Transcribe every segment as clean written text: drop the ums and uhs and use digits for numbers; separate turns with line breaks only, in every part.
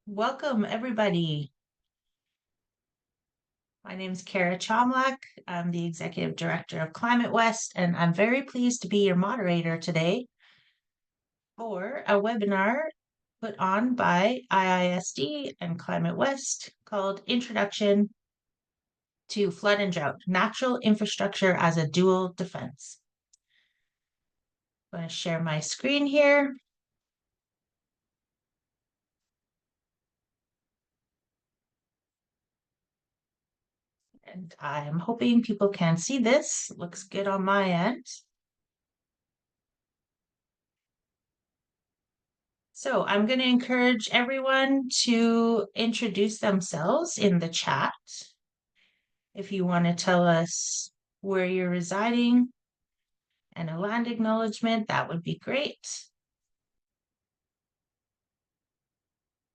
Welcome, everybody. My name is Kerra Chomlak. I'm the Executive Director of ClimateWest, and I'm very pleased to be your moderator today for a webinar put on by IISD and ClimateWest called Introduction to Flood and Drought, Natural Infrastructure as a Dual Defense. I'm going to share my screen here. And I'm hoping people can see this. Looks good on my end. So I'm going to encourage everyone to introduce themselves in the chat. If you want to tell us where you're residing and a land acknowledgement, that would be great.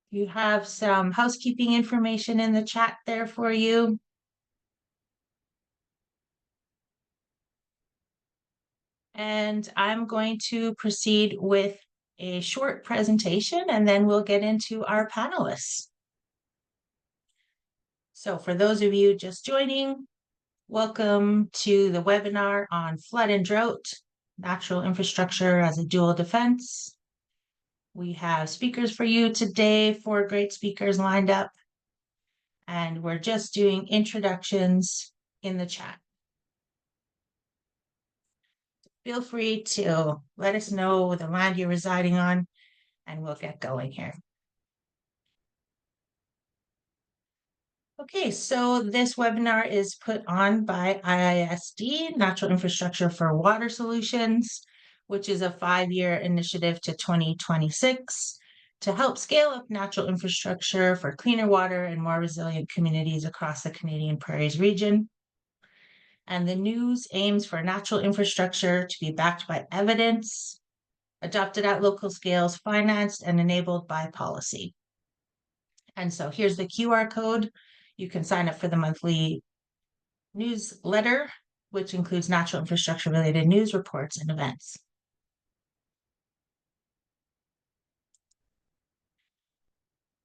You have some housekeeping information in the chat there for you. And I'm going to proceed with a short presentation and then we'll get into our panelists. So for those of you just joining, welcome to the webinar on flood and drought, natural infrastructure as a dual defense. We have speakers for you today, 4 great speakers lined up, and we're just doing introductions in the chat. Feel free to let us know the land you're residing on, and we'll get going here. Okay, so this webinar is put on by IISD, Natural Infrastructure for Water Solutions, which is a 5-year initiative to 2026 to help scale up natural infrastructure for cleaner water and more resilient communities across the Canadian Prairies region. And the NIWS aims for natural infrastructure to be backed by evidence, adopted at local scales, financed and enabled by policy. And so here's the QR code. You can sign up for the monthly newsletter, which includes natural infrastructure related news reports and events.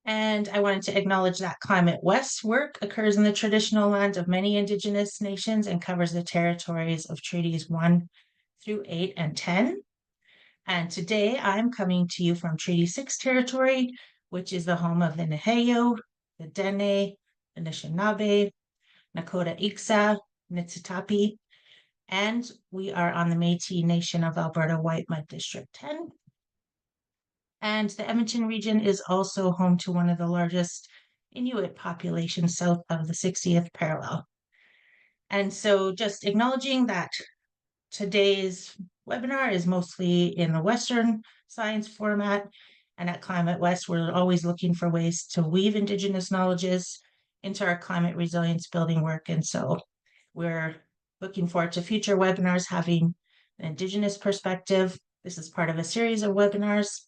And I wanted to acknowledge that ClimateWest work occurs in the traditional lands of many Indigenous nations and covers the territories of Treaties 1 through 8 and 10. And today I'm coming to you from Treaty 6 territory, which is the home of the Neheo, the Dene, the Anishinaabe, Nakota Iksa, Niitsitapi, and we are on the Métis Nation of Alberta Whitemud District 10. And the Edmonton region is also home to one of the largest Inuit populations south of the 60th parallel. And so just acknowledging that today's webinar is mostly in the Western science format, and at ClimateWest, we're always looking for ways to weave Indigenous knowledges into our climate resilience building work. And so we're looking forward to future webinars having an Indigenous perspective. This is part of a series of webinars,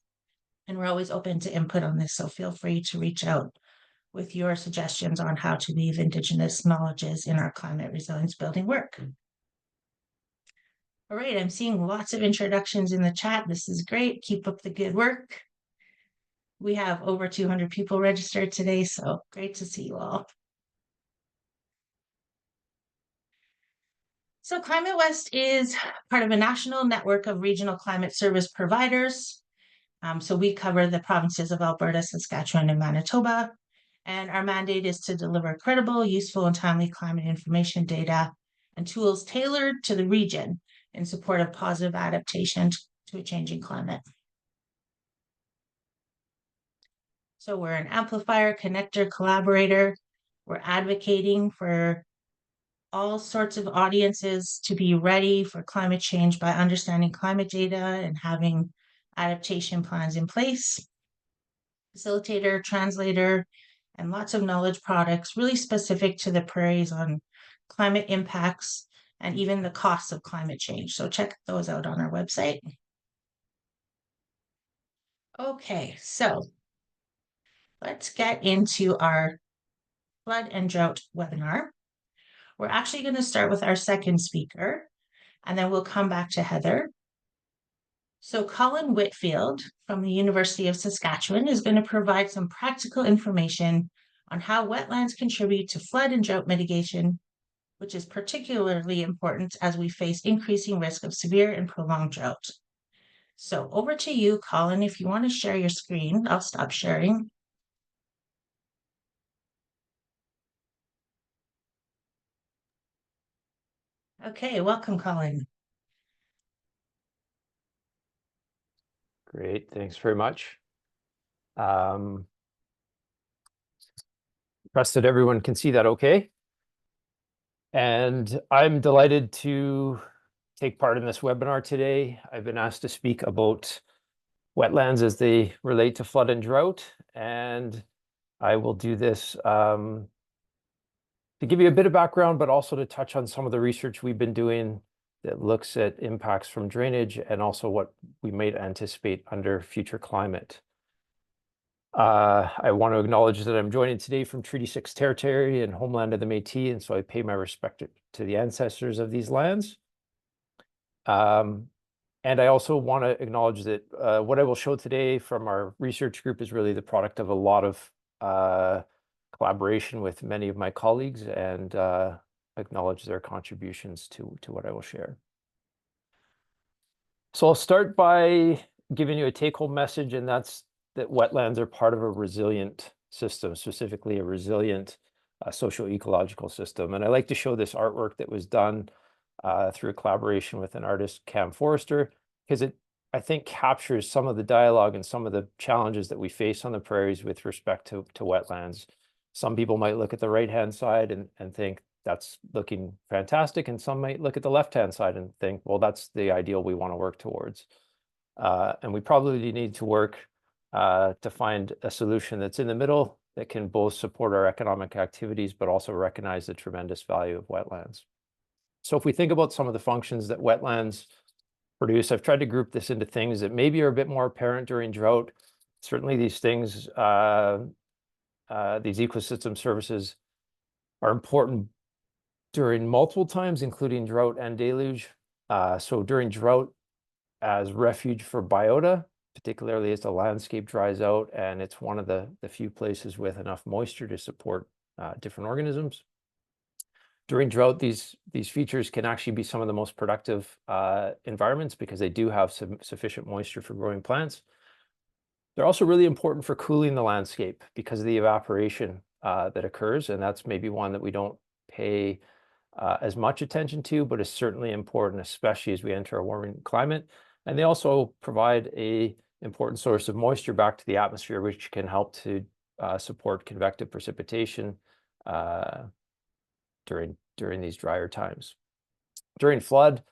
and we're always open to input on this. So feel free to reach out with your suggestions on how to weave Indigenous knowledges in our climate resilience building work. All right, I'm seeing lots of introductions in the chat. This is great. Keep up the good work. We have over 200 people registered today, so great to see you all. So ClimateWest is part of a national network of regional climate service providers. So we cover the provinces of Alberta, Saskatchewan, and Manitoba. And our mandate is to deliver credible, useful, and timely climate information data and tools tailored to the region in support of positive adaptation to a changing climate. So we're an amplifier, connector, collaborator. We're advocating for all sorts of audiences to be ready for climate change by understanding climate data and having adaptation plans in place. Facilitator, translator, and lots of knowledge products really specific to the prairies on climate impacts and even the costs of climate change. So check those out on our website. Okay, so let's get into our flood and drought webinar. We're actually going to start with our second speaker, and then we'll come back to Heather. So Colin Whitfield from the University of Saskatchewan is going to provide some practical information on how wetlands contribute to flood and drought mitigation, which is particularly important as we face increasing risk of severe and prolonged drought. So over to you, Colin, if you want to share your screen, I'll stop sharing. Okay, welcome, Colin.
Great, thanks very much. Trust that everyone can see that okay. And I'm delighted to take part in this webinar today. I've been asked to speak about wetlands as they relate to flood and drought, and I will do this to give you a bit of background, but also to touch on some of the research we've been doing that looks at impacts from drainage and also what we might anticipate under future climate. I want to acknowledge that I'm joining today from Treaty 6 territory and homeland of the Métis, and so I pay my respect to the ancestors of these lands. And I also want to acknowledge that what I will show today from our research group is really the product of a lot of collaboration with many of my colleagues, and acknowledge their contributions to what I will share. So I'll start by giving you a take-home message, and that's that wetlands are part of a resilient system, specifically a resilient socio-ecological system. And I like to show this artwork that was done through a collaboration with an artist, Cam Forrester, because it, I think, captures some of the dialogue and some of the challenges that we face on the prairies with respect to wetlands. Some people might look at the right-hand side and think that's looking fantastic, and some might look at the left-hand side and think, well, that's the ideal we want to work towards. And we probably need to work to find a solution that's in the middle that can both support our economic activities, but also recognize the tremendous value of wetlands. So if we think about some of the functions that wetlands produce, I've tried to group this into things that maybe are a bit more apparent during drought. Certainly these things, these ecosystem services are important during multiple times, including drought and deluge. So during drought, as refuge for biota, particularly as the landscape dries out and it's one of the few places with enough moisture to support different organisms. During drought, these features can actually be some of the most productive environments because they do have sufficient moisture for growing plants. They're also really important for cooling the landscape because of the evaporation that occurs, and that's maybe one that we don't pay as much attention to, but is certainly important, especially as we enter a warming climate. And they also provide an important source of moisture back to the atmosphere, which can help to support convective precipitation during these drier times. During flood,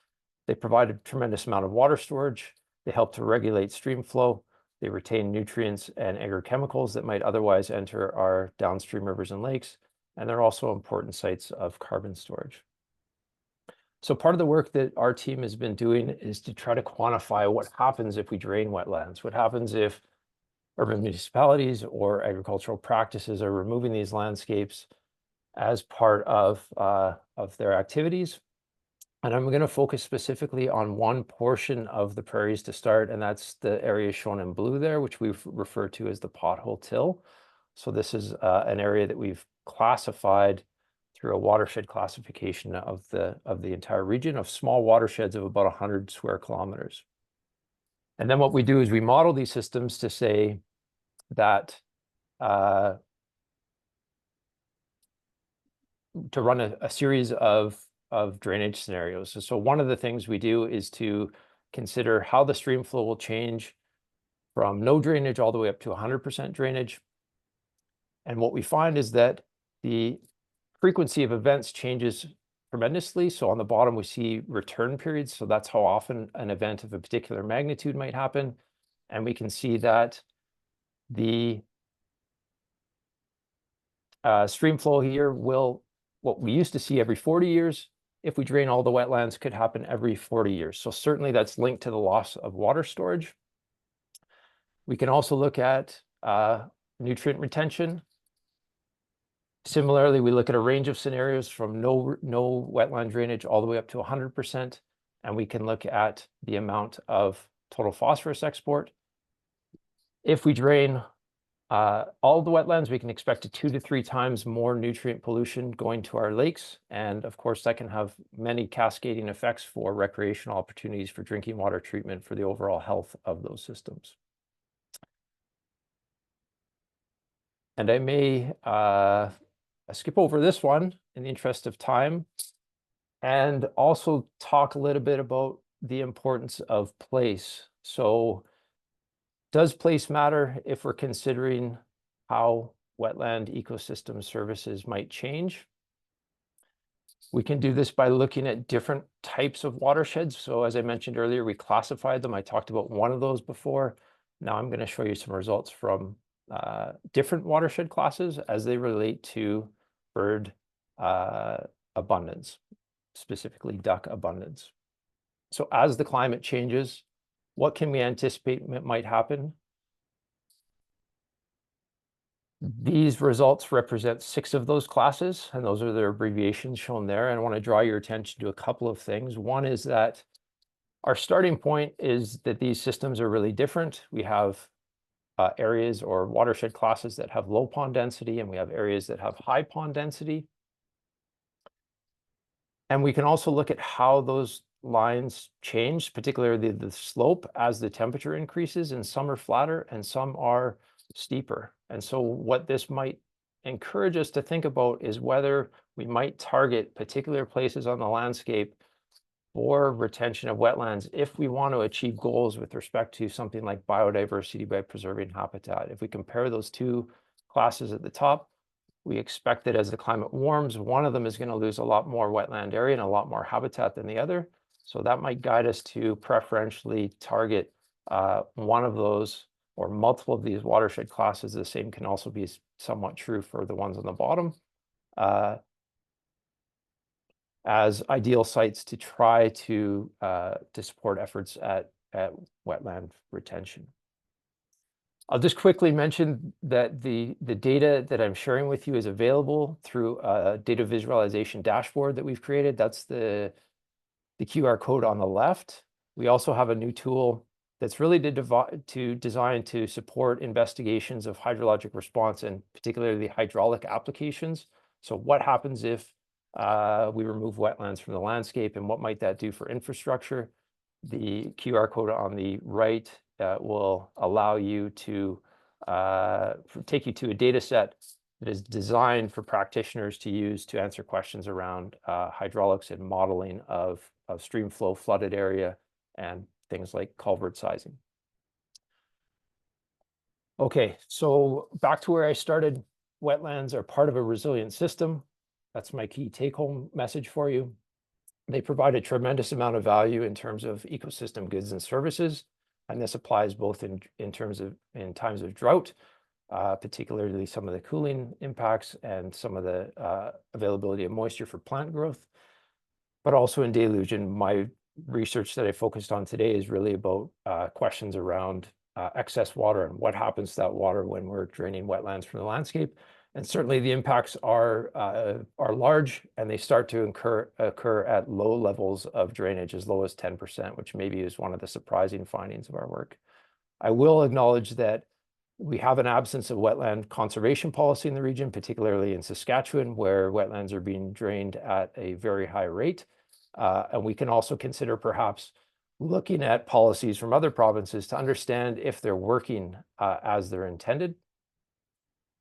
they provide a tremendous amount of water storage. They help to regulate stream flow. They retain nutrients and agrochemicals that might otherwise enter our downstream rivers and lakes. And they're also important sites of carbon storage. So part of the work that our team has been doing is to try to quantify what happens if we drain wetlands, what happens if urban municipalities or agricultural practices are removing these landscapes as part of their activities. And I'm going to focus specifically on one portion of the prairies to start, and that's the area shown in blue there, which we've referred to as the pothole till. So this is an area that we've classified through a watershed classification of the entire region of small watersheds of about 100 square kilometers. And then what we do is we model these systems to say that to run a series of drainage scenarios. So one of the things we do is to consider how the stream flow will change from no drainage all the way up to 100% drainage. And what we find is that the frequency of events changes tremendously. So on the bottom, we see return periods. So that's how often an event of a particular magnitude might happen. And we can see that the stream flow here will, what we used to see every 40 years, if we drain all the wetlands, could happen every 40 years. So certainly that's linked to the loss of water storage. We can also look at nutrient retention. Similarly, we look at a range of scenarios from no wetland drainage all the way up to 100%, and we can look at the amount of total phosphorus export. If we drain all the wetlands, we can expect 2 to 3 times more nutrient pollution going to our lakes. And of course, that can have many cascading effects for recreational opportunities for drinking water treatment for the overall health of those systems. And I may skip over this one in the interest of time, and also talk a little bit about the importance of place. So does place matter if we're considering how wetland ecosystem services might change? We can do this by looking at different types of watersheds. So as I mentioned earlier, we classified them. I talked about one of those before. Now I'm going to show you some results from different watershed classes as they relate to bird abundance, specifically duck abundance. So as the climate changes, what can we anticipate might happen? These results represent 6 of those classes, and those are their abbreviations shown there. And I want to draw your attention to a couple of things. One is that our starting point is that these systems are really different. We have areas or watershed classes that have low pond density, and we have areas that have high pond density. And we can also look at how those lines change, particularly the slope as the temperature increases, and some are flatter and some are steeper. And so what this might encourage us to think about is whether we might target particular places on the landscape for retention of wetlands if we want to achieve goals with respect to something like biodiversity by preserving habitat. If we compare those 2 classes at the top, we expect that as the climate warms, one of them is going to lose a lot more wetland area and a lot more habitat than the other. So that might guide us to preferentially target one of those or multiple of these watershed classes. The same can also be somewhat true for the ones on the bottom as ideal sites to try to support efforts at wetland retention. I'll just quickly mention that the data that I'm sharing with you is available through a data visualization dashboard that we've created. That's the QR code on the left. We also have a new tool that's really designed to support investigations of hydrologic response, and particularly hydraulic applications. So what happens if we remove wetlands from the landscape, and what might that do for infrastructure? The QR code on the right will allow you to take you to a data set that is designed for practitioners to use to answer questions around hydraulics and modeling of stream flow, flooded area, and things like culvert sizing. Okay, so back to where I started. Wetlands are part of a resilient system. That's my key take-home message for you. They provide a tremendous amount of value in terms of ecosystem goods and services, and this applies both in times of drought, particularly some of the cooling impacts and some of the availability of moisture for plant growth, but also in deluge. And my research that I focused on today is really about questions around excess water and what happens to that water when we're draining wetlands from the landscape. And certainly the impacts are large, and they start to occur at low levels of drainage, as low as 10%, which maybe is one of the surprising findings of our work. I will acknowledge that we have an absence of wetland conservation policy in the region, particularly in Saskatchewan, where wetlands are being drained at a very high rate. And we can also consider perhaps looking at policies from other provinces to understand if they're working as they're intended.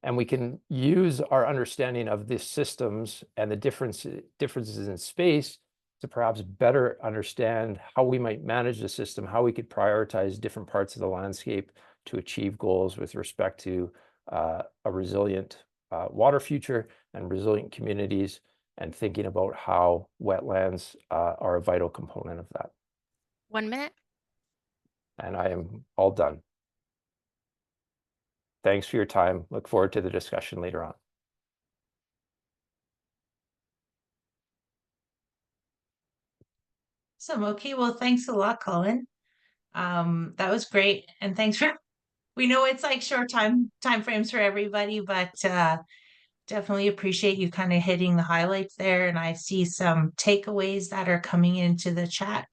And we can use our understanding of the systems and the differences in space to perhaps better understand how we might manage the system, how we could prioritize different parts of the landscape to achieve goals with respect to a resilient water future and resilient communities, and thinking about how wetlands are a vital component of that.
1 minute.
And I am all done. Thanks for your time. Look forward to the discussion later on.
Awesome. Okay, well, thanks a lot, Colin. That was great. And thanks for, we know it's like short time frames for everybody, but definitely appreciate you kind of hitting the highlights there. And I see some takeaways that are coming into the chat.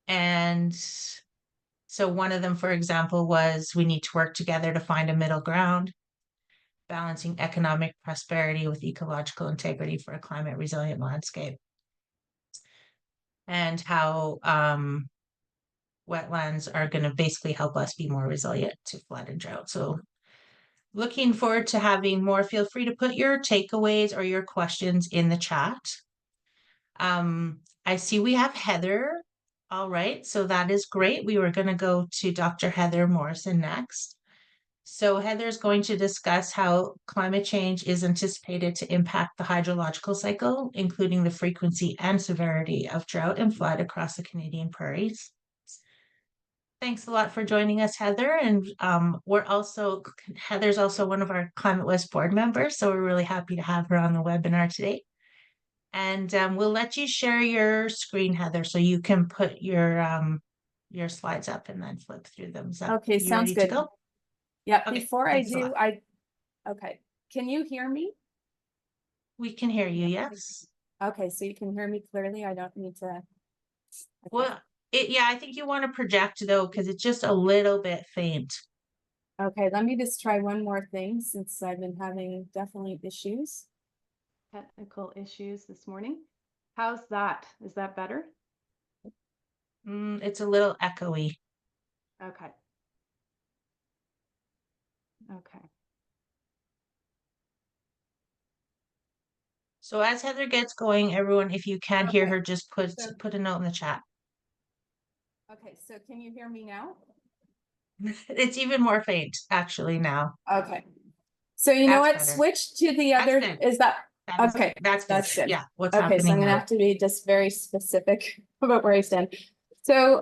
And so one of them, for example, was we need to work together to find a middle ground, balancing economic prosperity with ecological integrity for a climate resilient landscape. And how wetlands are going to basically help us be more resilient to flood and drought. So looking forward to having more. Feel free to put your takeaways or your questions in the chat. I see we have Heather. All right, so that is great. We were going to go to Dr. Heather Morrison next. So Heather's going to discuss how climate change is anticipated to impact the hydrological cycle, including the frequency and severity of drought and flood across the Canadian prairies. Thanks a lot for joining us, Heather. And Heather's also one of our ClimateWest board members, so we're really happy to have her on the webinar today. And we'll let you share your screen, Heather, so you can put your slides up and then flip through them.
Okay,
you
sounds
ready
good.
to go?
Yeah,
Okay,
before I
thanks a
do,
lot.
okay. Can you hear me?
We can hear you, yes.
Okay, so you can hear me clearly. I don't need to. Okay.
Well, yeah, I think you want to project though, because it's just a little bit faint.
Okay, let me just try one more thing since I've been having definitely technical issues this morning. How's that? Is that better?
It's a little echoey.
Okay. Okay.
So as Heather gets going, everyone, if you can't hear
Okay.
her, just put a note in the chat.
Okay, so can you hear me now?
It's even more faint actually now.
Okay. So you know what?
Better.
Switch to the other. Is that okay?
That's
good.
Yeah. What's
okay,
happening
so I'm gonna
now?
have to be just very specific about where I stand. So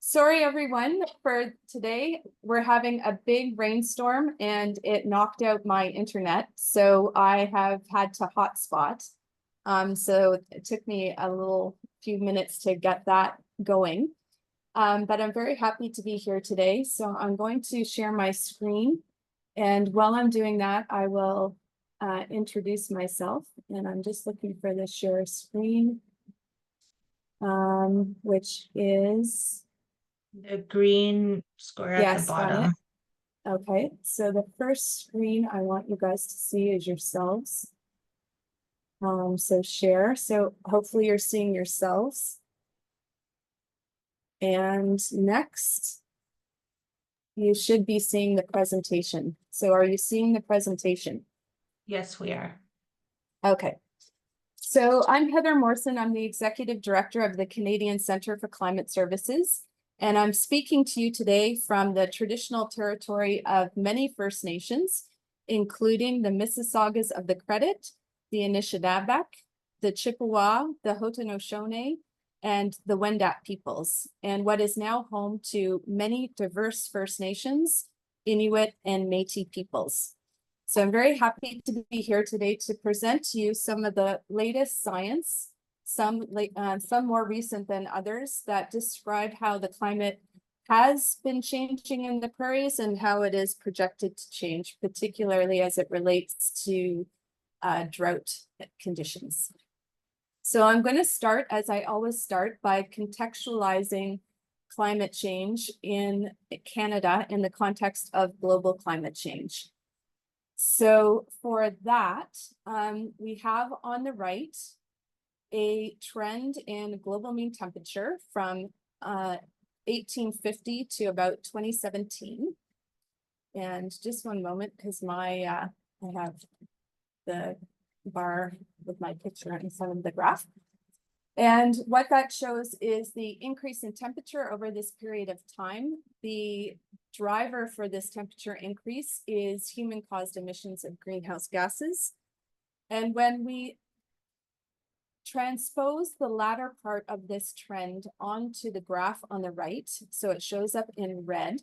sorry everyone for today. We're having a big rainstorm and it knocked out my internet. So I have had to hotspot. So it took me a few minutes to get that going. But I'm very happy to be here today. So I'm going to share my screen. And while I'm doing that, I will introduce myself. And I'm just looking for the share screen, which is
the green square at the bottom.
Okay, so the first screen I want you guys to see is yourselves. So share. So hopefully you're seeing yourselves. And next, you should be seeing the presentation. So are you seeing the presentation?
Yes, we are.
Okay. So I'm Heather Morrison. I'm the Executive Director of the Canadian Centre for Climate Services. And I'm speaking to you today from the traditional territory of many First Nations, including the Mississaugas of the Credit, the Anishinaabe, the Chippewa, the Haudenosaunee, and the Wendat peoples, and what is now home to many diverse First Nations, Inuit, and Métis peoples. So I'm very happy to be here today to present to you some of the latest science, some more recent than others, that describe how the climate has been changing in the prairies and how it is projected to change, particularly as it relates to drought conditions. So I'm going to start, as I always start, by contextualizing climate change in Canada in the context of global climate change. So for that, we have on the right a trend in global mean temperature from 1850 to about 2017. And just one moment, because I have the bar with my picture in front of the graph. And what that shows is the increase in temperature over this period of time. The driver for this temperature increase is human-caused emissions of greenhouse gases. And when we transpose the latter part of this trend onto the graph on the right, so it shows up in red,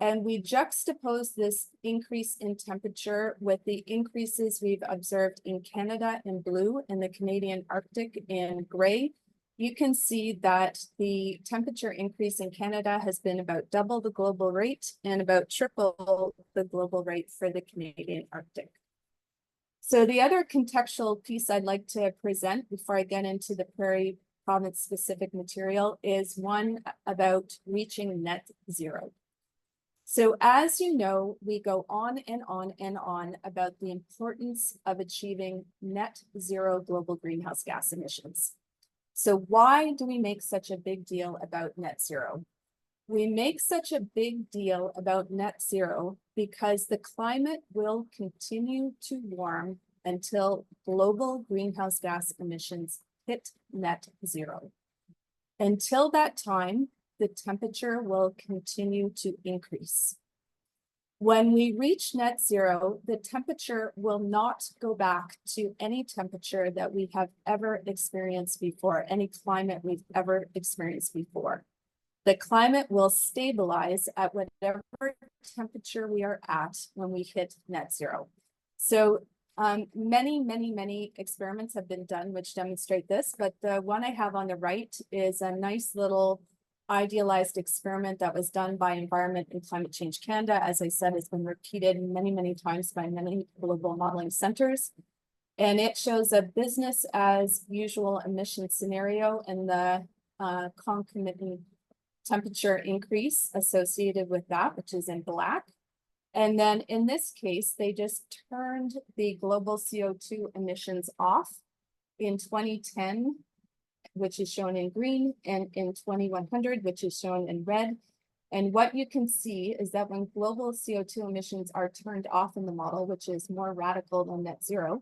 and we juxtapose this increase in temperature with the increases we've observed in Canada in blue and the Canadian Arctic in gray, you can see that the temperature increase in Canada has been about double the global rate and about triple the global rate for the Canadian Arctic. So the other contextual piece I'd like to present before I get into the prairie province specific material is one about reaching net zero. So as you know, we go on and on and on about the importance of achieving net zero global greenhouse gas emissions. So why do we make such a big deal about net zero? We make such a big deal about net zero because the climate will continue to warm until global greenhouse gas emissions hit net zero. Until that time, the temperature will continue to increase. When we reach net zero, the temperature will not go back to any temperature that we have ever experienced before, any climate we've ever experienced before. The climate will stabilize at whatever temperature we are at when we hit net zero. So many experiments have been done which demonstrate this, but the one I have on the right is a nice little idealized experiment that was done by Environment and Climate Change Canada. As I said, it's been repeated many times by many global modeling centers. And it shows a business as usual emission scenario and the concomitant temperature increase associated with that, which is in black. And then in this case, they just turned the global CO2 emissions off in 2010, which is shown in green, and in 2100, which is shown in red. And what you can see is that when global CO2 emissions are turned off in the model, which is more radical than net zero,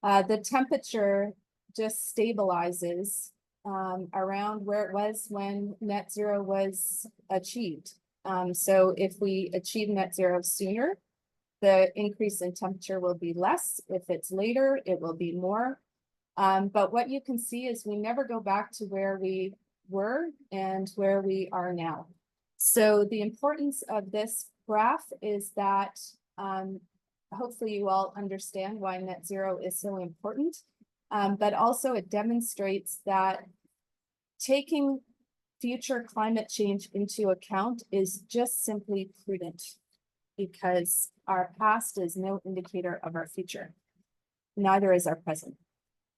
the temperature just stabilizes around where it was when net zero was achieved. So if we achieve net zero sooner, the increase in temperature will be less. If it's later, it will be more. But what you can see is we never go back to where we were and where we are now. So the importance of this graph is that hopefully you all understand why net zero is so important, but also it demonstrates that taking future climate change into account is just simply prudent because our past is no indicator of our future. Neither is our present.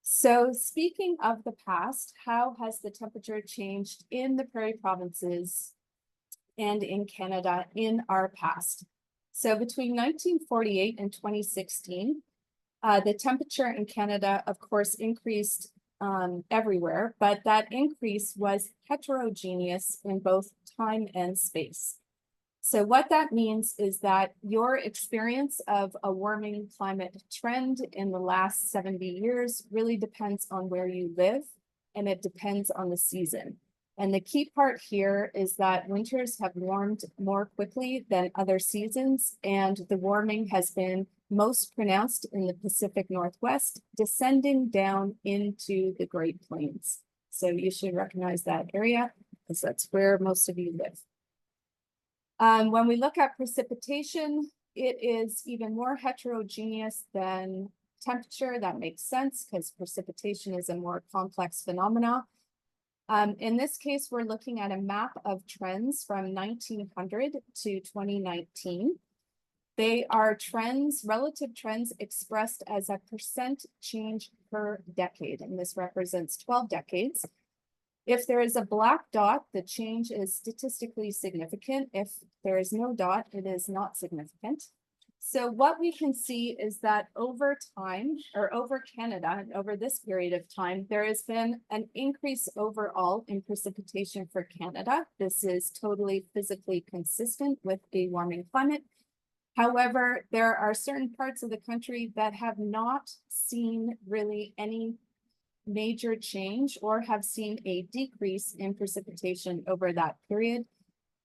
So speaking of the past, how has the temperature changed in the Prairie provinces and in Canada in our past? So between 1948 and 2016, the temperature in Canada, of course, increased everywhere, but that increase was heterogeneous in both time and space. So what that means is that your experience of a warming climate trend in the last 70 years really depends on where you live, and it depends on the season. And the key part here is that winters have warmed more quickly than other seasons, and the warming has been most pronounced in the Pacific Northwest, descending down into the Great Plains. So you should recognize that area because that's where most of you live. When we look at precipitation, it is even more heterogeneous than temperature. That makes sense because precipitation is a more complex phenomena. In this case, we're looking at a map of trends from 1900 to 2019. They are trends, relative trends expressed as a percent change per decade, and this represents 12 decades. If there is a black dot, the change is statistically significant. If there is no dot, it is not significant. So what we can see is that over time, or over Canada, and over this period of time, there has been an increase overall in precipitation for Canada. This is totally physically consistent with a warming climate. However, there are certain parts of the country that have not seen really any major change or have seen a decrease in precipitation over that period.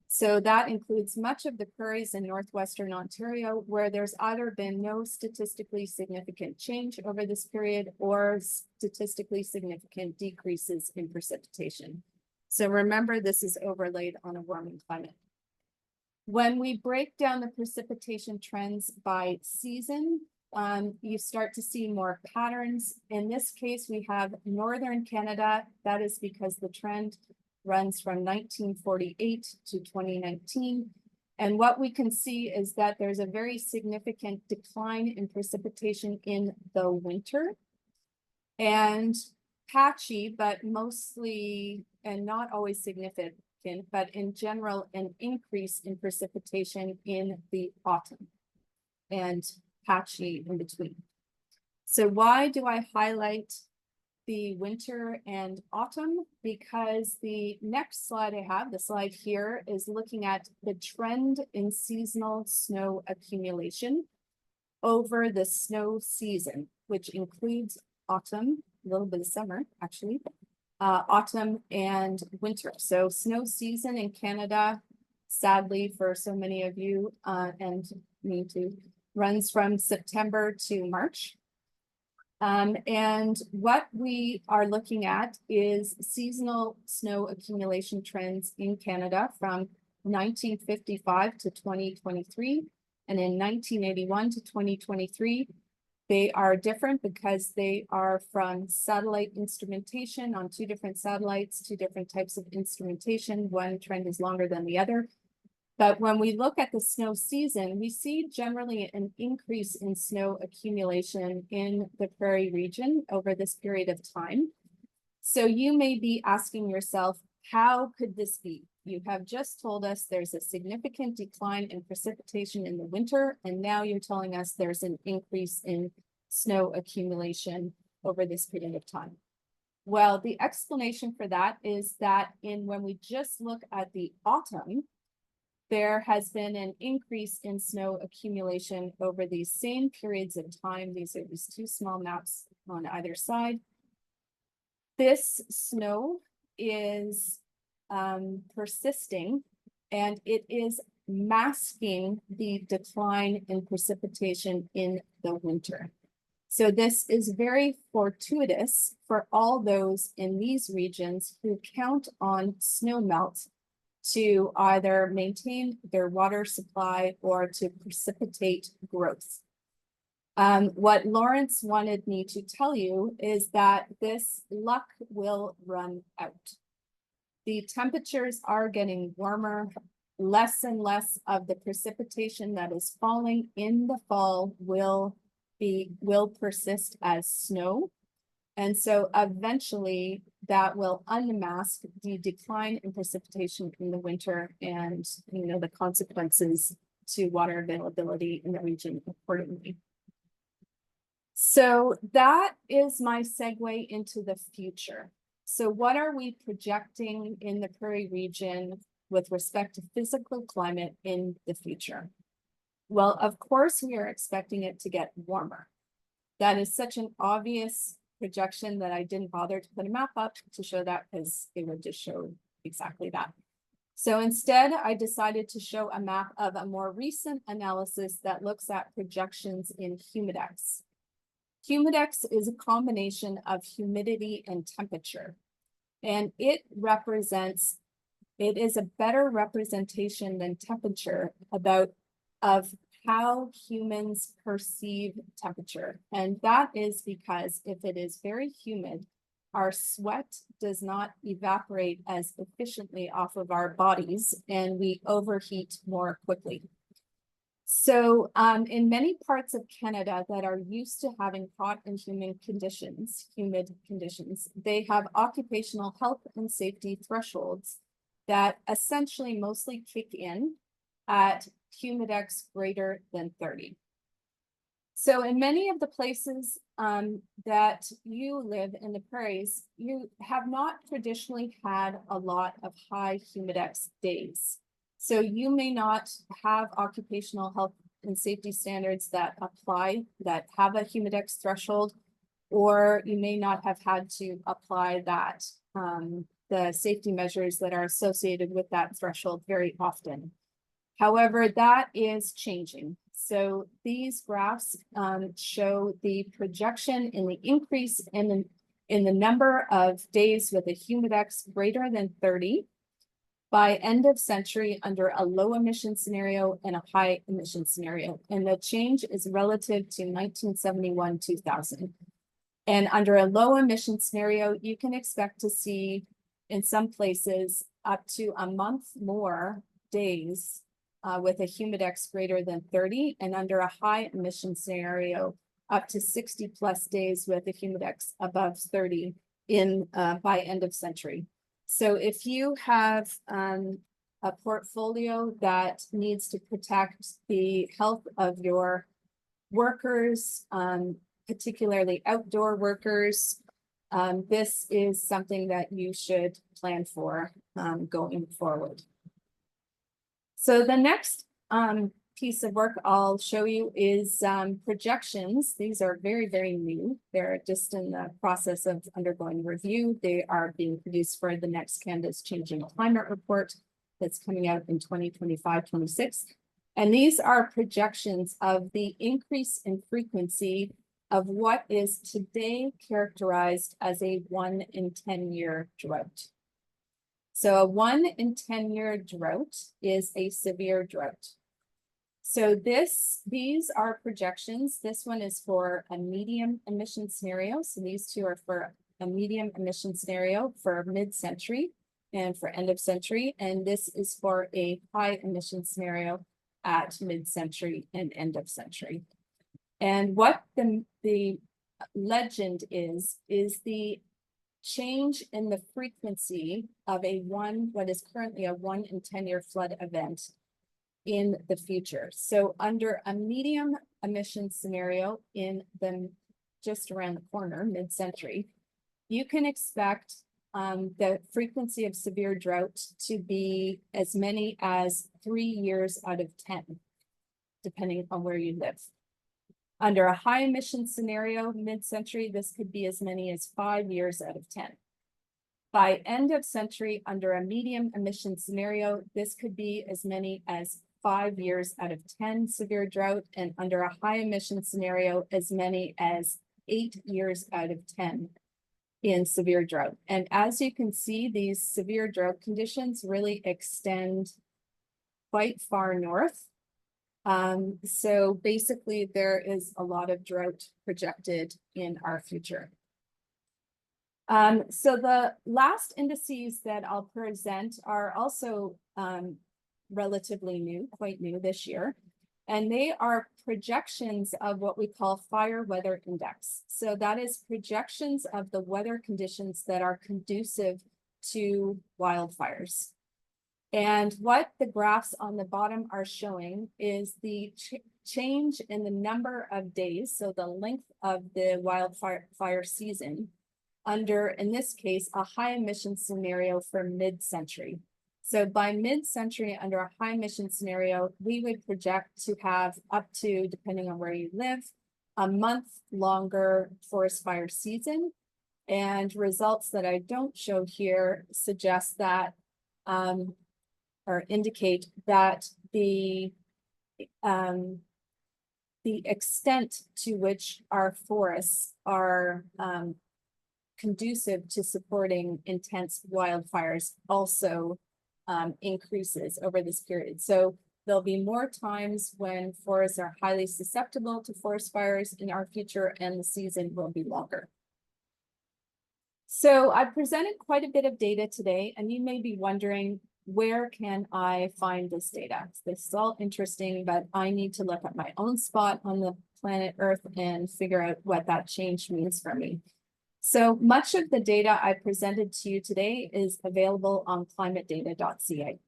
So that includes much of the prairies in northwestern Ontario, where there's either been no statistically significant change over this period or statistically significant decreases in precipitation. So remember, this is overlaid on a warming climate. When we break down the precipitation trends by season, you start to see more patterns. In this case, we have northern Canada. That is because the trend runs from 1948 to 2019. And what we can see is that there's a very significant decline in precipitation in the winter. And patchy, but mostly, and not always significant, but in general, an increase in precipitation in the autumn and patchy in between. So why do I highlight the winter and autumn? Because the next slide I have, the slide here, is looking at the trend in seasonal snow accumulation over the snow season, which includes autumn, a little bit of summer, actually, autumn and winter. So snow season in Canada, sadly for so many of you and me too, runs from September to March. And what we are looking at is seasonal snow accumulation trends in Canada from 1955 to 2023. And in 1981 to 2023, they are different because they are from satellite instrumentation on two different satellites, two different types of instrumentation. One trend is longer than the other. But when we look at the snow season, we see generally an increase in snow accumulation in the prairie region over this period of time. So you may be asking yourself, how could this be? You have just told us there's a significant decline in precipitation in the winter, and now you're telling us there's an increase in snow accumulation over this period of time. Well, the explanation for that is that when we just look at the autumn, there has been an increase in snow accumulation over these same periods of time. These are these two small maps on either side. This snow is persisting, and it is masking the decline in precipitation in the winter. So this is very fortuitous for all those in these regions who count on snow melt to either maintain their water supply or to precipitate growth. What Lawrence wanted me to tell you is that this luck will run out. The temperatures are getting warmer. Less and less of the precipitation that is falling in the fall will persist as snow. And so eventually that will unmask the decline in precipitation in the winter and, the consequences to water availability in the region accordingly. So that is my segue into the future. So what are we projecting in the prairie region with respect to physical climate in the future? Well, of course, we are expecting it to get warmer. That is such an obvious projection that I didn't bother to put a map up to show that, because it would just show exactly that. So instead, I decided to show a map of a more recent analysis that looks at projections in humidex. Humidex is a combination of humidity and temperature, and it is a better representation than temperature of how humans perceive temperature. And that is because if it is very humid, our sweat does not evaporate as efficiently off of our bodies, and we overheat more quickly. So in many parts of Canada that are used to having hot and humid conditions, they have occupational health and safety thresholds that essentially mostly kick in at humidex greater than 30. So in many of the places that you live in the prairies, you have not traditionally had a lot of high humidex days. So you may not have occupational health and safety standards that apply, that have a humidex threshold, or you may not have had to apply that, the safety measures that are associated with that threshold very often. However, that is changing. So these graphs show the projection in the increase in the number of days with a humidex greater than 30 by end of century under a low emission scenario and a high emission scenario. And the change is relative to 1971-2000. And under a low emission scenario, you can expect to see in some places up to a month more days with a humidex greater than 30, and under a high emission scenario, up to 60 plus days with a humidex above 30 by end of century. So if you have a portfolio that needs to protect the health of your workers, particularly outdoor workers, this is something that you should plan for going forward. So the next piece of work I'll show you is projections. These are very, very new. They're just in the process of undergoing review. They are being produced for the next Canada's Changing Climate Report that's coming out in 2025-26. And these are projections of the increase in frequency of what is today characterized as a 1 in 10 year drought. So a 1 in 10 year drought is a severe drought. So these are projections. This one is for a medium emission scenario. So these two are for a medium emission scenario for mid-century and for end of century. And this is for a high emission scenario at mid-century and end of century. And what the legend is the change in the frequency of what is currently a 1 in 10 year flood event in the future. So under a medium emission scenario in the just around the corner, mid-century, you can expect the frequency of severe drought to be as many as 3 years out of 10, depending on where you live. Under a high emission scenario, mid-century, this could be as many as 5 years out of 10. By end of century, under a medium emission scenario, this could be as many as 5 years out of 10 severe drought, and under a high emission scenario, as many as 8 years out of 10 in severe drought. And as you can see, these severe drought conditions really extend quite far north. So basically there is a lot of drought projected in our future. So the last indices that I'll present are also relatively new, quite new this year. And they are projections of what we call fire weather index. So that is projections of the weather conditions that are conducive to wildfires. And what the graphs on the bottom are showing is the change in the number of days, so the length of the wildfire season under, in this case, a high emission scenario for mid-century. So by mid-century, under a high emission scenario, we would project to have up to, depending on where you live, a month longer forest fire season. And results that I don't show here suggest that, or indicate that the extent to which our forests are conducive to supporting intense wildfires also increases over this period. So there'll be more times when forests are highly susceptible to forest fires in our future, and the season will be longer. So I presented quite a bit of data today, and you may be wondering, where can I find this data? This is all interesting, but I need to look at my own spot on the planet Earth and figure out what that change means for me. So much of the data I presented to you today is available on climatedata.ca.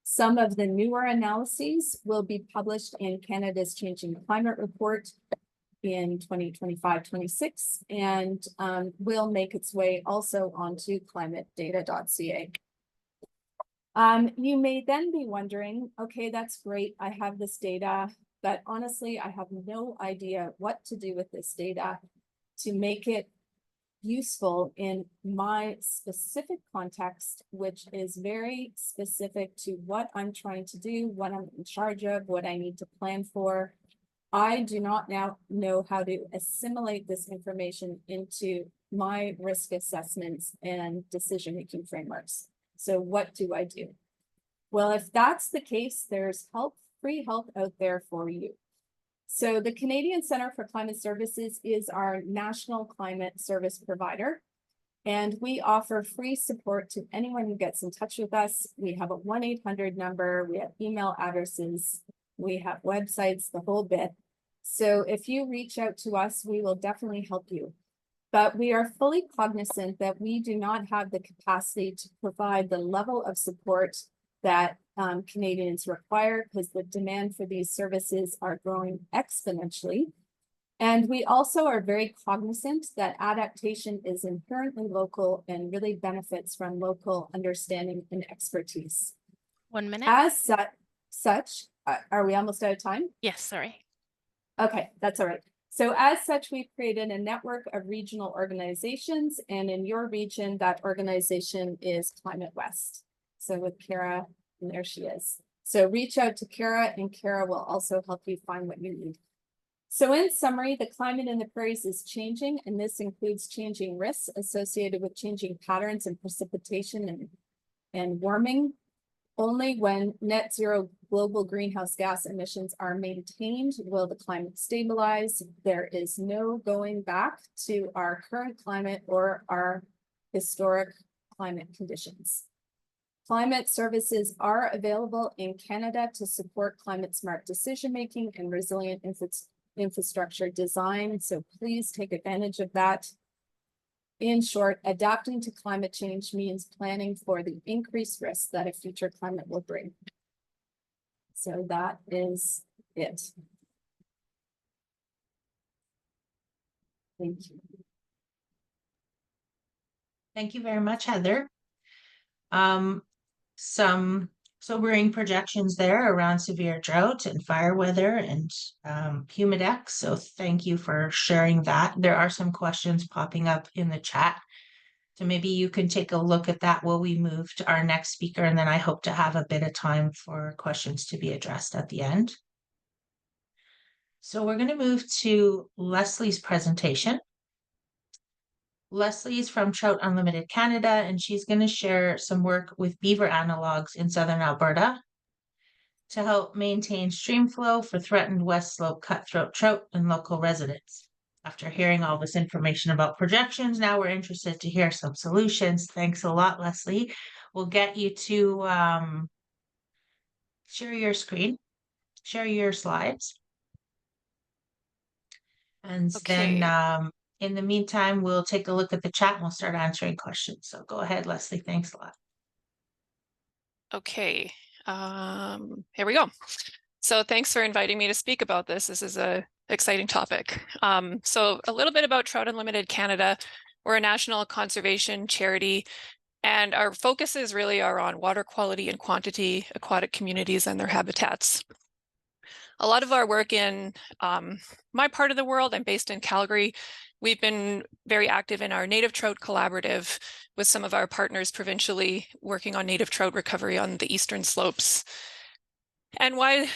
Some of the newer analyses will be published in Canada's Changing Climate Report in 2025-26 and will make its way also onto climatedata.ca. You may then be wondering, okay, that's great. I have this data, but honestly, I have no idea what to do with this data to make it useful in my specific context, which is very specific to what I'm trying to do, what I'm in charge of, what I need to plan for. I do not now know how to assimilate this information into my risk assessments and decision-making frameworks. So what do I do? Well, if that's the case, there's free help out there for you. So the Canadian Centre for Climate Services is our national climate service provider, and we offer free support to anyone who gets in touch with us. We have a 1-800 number, we have email addresses, we have websites, the whole bit. So if you reach out to us, we will definitely help you. But we are fully cognizant that we do not have the capacity to provide the level of support that Canadians require, because the demand for these services are growing exponentially. And we also are very cognizant that adaptation is inherently local and really benefits from local understanding and expertise.
1 minute.
As such, are we almost out of time?
Yes, sorry.
Okay, that's all right. So as such, we've created a network of regional organizations, and in your region, that organization is ClimateWest. So with Kerra, and there she is. So reach out to Kerra, and Kerra will also help you find what you need. So in summary, the climate in the prairies is changing, and this includes changing risks associated with changing patterns in precipitation and warming. Only when net zero global greenhouse gas emissions are maintained will the climate stabilize. There is no going back to our current climate or our historic climate conditions. Climate services are available in Canada to support climate smart decision-making and resilient infrastructure design. So please take advantage of that. In short, adapting to climate change means planning for the increased risks that a future climate will bring. So that is it. Thank you.
Thank you very much, Heather. Some sobering projections there around severe drought and fire weather and humidex. So thank you for sharing that. There are some questions popping up in the chat. So maybe you can take a look at that while we move to our next speaker, and then I hope to have a bit of time for questions to be addressed at the end. So we're going to move to Lesley's presentation. Lesley is from Trout Unlimited Canada, and she's going to share some work with beaver analogs in southern Alberta to help maintain stream flow for threatened west slope cutthroat trout and local residents. After hearing all this information about projections, now we're interested to hear some solutions. Thanks a lot, Lesley. We'll get you to share your screen, share your slides. And then in the meantime, we'll take a look at the chat and we'll start answering questions. So go ahead, Lesley. Thanks a lot.
Okay, here we go. So thanks for inviting me to speak about this. This is an exciting topic. So a little bit about Trout Unlimited Canada. We're a national conservation charity, and our focuses really are on water quality and quantity, aquatic communities, and their habitats. A lot of our work in my part of the world, I'm based in Calgary. We've been very active in our native trout collaborative with some of our partners provincially working on native trout recovery on the eastern slopes. And why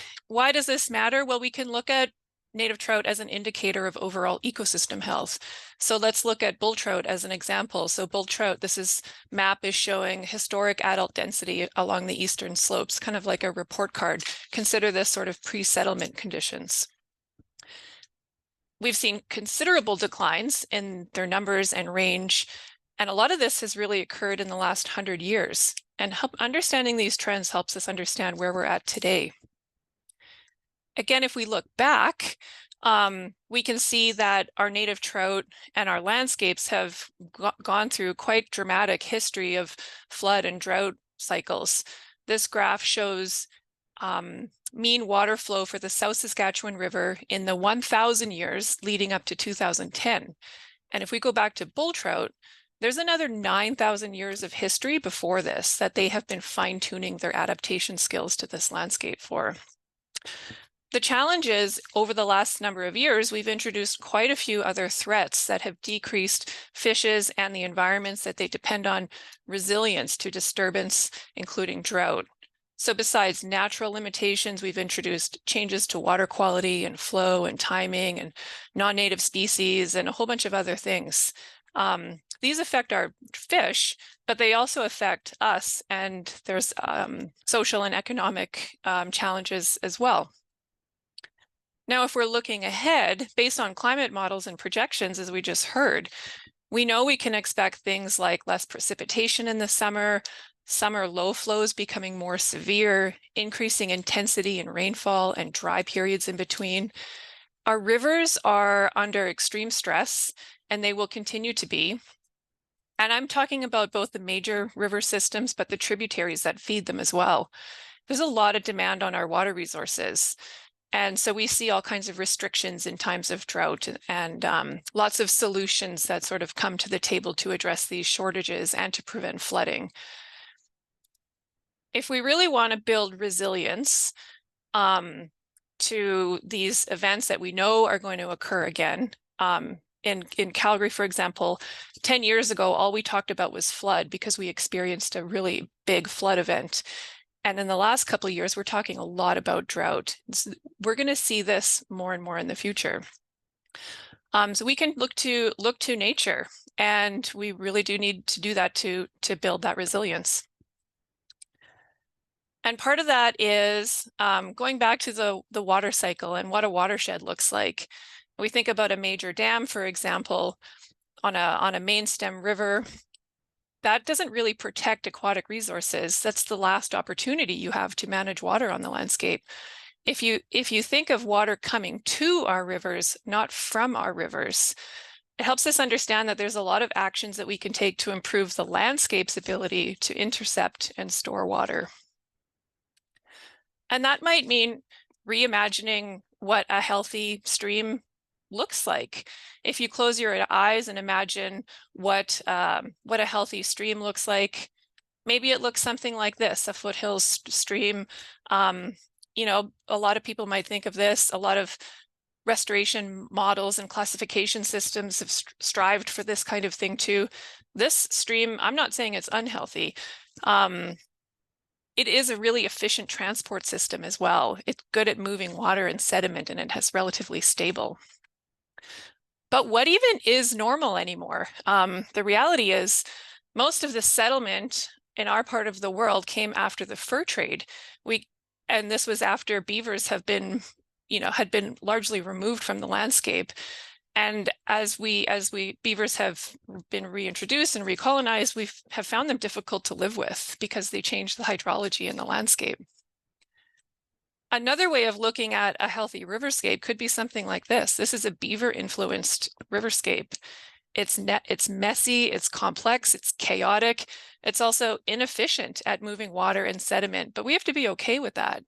does this matter? Well, we can look at native trout as an indicator of overall ecosystem health. So let's look at bull trout as an example. So bull trout, map is showing historic adult density along the eastern slopes, kind of like a report card. Consider this sort of pre-settlement conditions. We've seen considerable declines in their numbers and range, and a lot of this has really occurred in the last 100 years. And understanding these trends helps us understand where we're at today. Again, if we look back, we can see that our native trout and our landscapes have gone through quite dramatic history of flood and drought cycles. This graph shows mean water flow for the South Saskatchewan River in the 1,000 years leading up to 2010. And if we go back to bull trout, there's another 9,000 years of history before this that they have been fine-tuning their adaptation skills to this landscape for. The challenge is, over the last number of years, we've introduced quite a few other threats that have decreased fishes and the environments that they depend on resilience to disturbance, including drought. So besides natural limitations, we've introduced changes to water quality and flow and timing and non-native species and a whole bunch of other things. These affect our fish, but they also affect us, and there's social and economic challenges as well. Now, if we're looking ahead, based on climate models and projections, as we just heard, we know we can expect things like less precipitation in the summer low flows becoming more severe, increasing intensity in rainfall and dry periods in between. Our rivers are under extreme stress, and they will continue to be. And I'm talking about both the major river systems, but the tributaries that feed them as well. There's a lot of demand on our water resources. And so we see all kinds of restrictions in times of drought and lots of solutions that sort of come to the table to address these shortages and to prevent flooding. If we really want to build resilience to these events that we know are going to occur again, in Calgary, for example, 10 years ago, all we talked about was flood because we experienced a really big flood event. And in the last couple of years, we're talking a lot about drought. So we're going to see this more and more in the future. So we can look to nature, and we really do need to do that to build that resilience. And part of that is going back to the water cycle and what a watershed looks like. We think about a major dam, for example, on a main stem river. That doesn't really protect aquatic resources. That's the last opportunity you have to manage water on the landscape. If you think of water coming to our rivers, not from our rivers, it helps us understand that there's a lot of actions that we can take to improve the landscape's ability to intercept and store water. And that might mean reimagining what a healthy stream looks like. If you close your eyes and imagine what a healthy stream looks like, maybe it looks something like this, a foothills stream. You know, a lot of people might think of this, a lot of restoration models and classification systems have strived for this kind of thing too. This stream, I'm not saying it's unhealthy. It is a really efficient transport system as well. It's good at moving water and sediment, and it has relatively stable. But what even is normal anymore? The reality is most of the settlement in our part of the world came after the fur trade. And this was after beavers had been largely removed from the landscape. And as beavers have been reintroduced and recolonized, we have found them difficult to live with because they change the hydrology in the landscape. Another way of looking at a healthy riverscape could be something like this. This is a beaver-influenced riverscape. It's messy, it's complex, it's chaotic. It's also inefficient at moving water and sediment, but we have to be okay with that.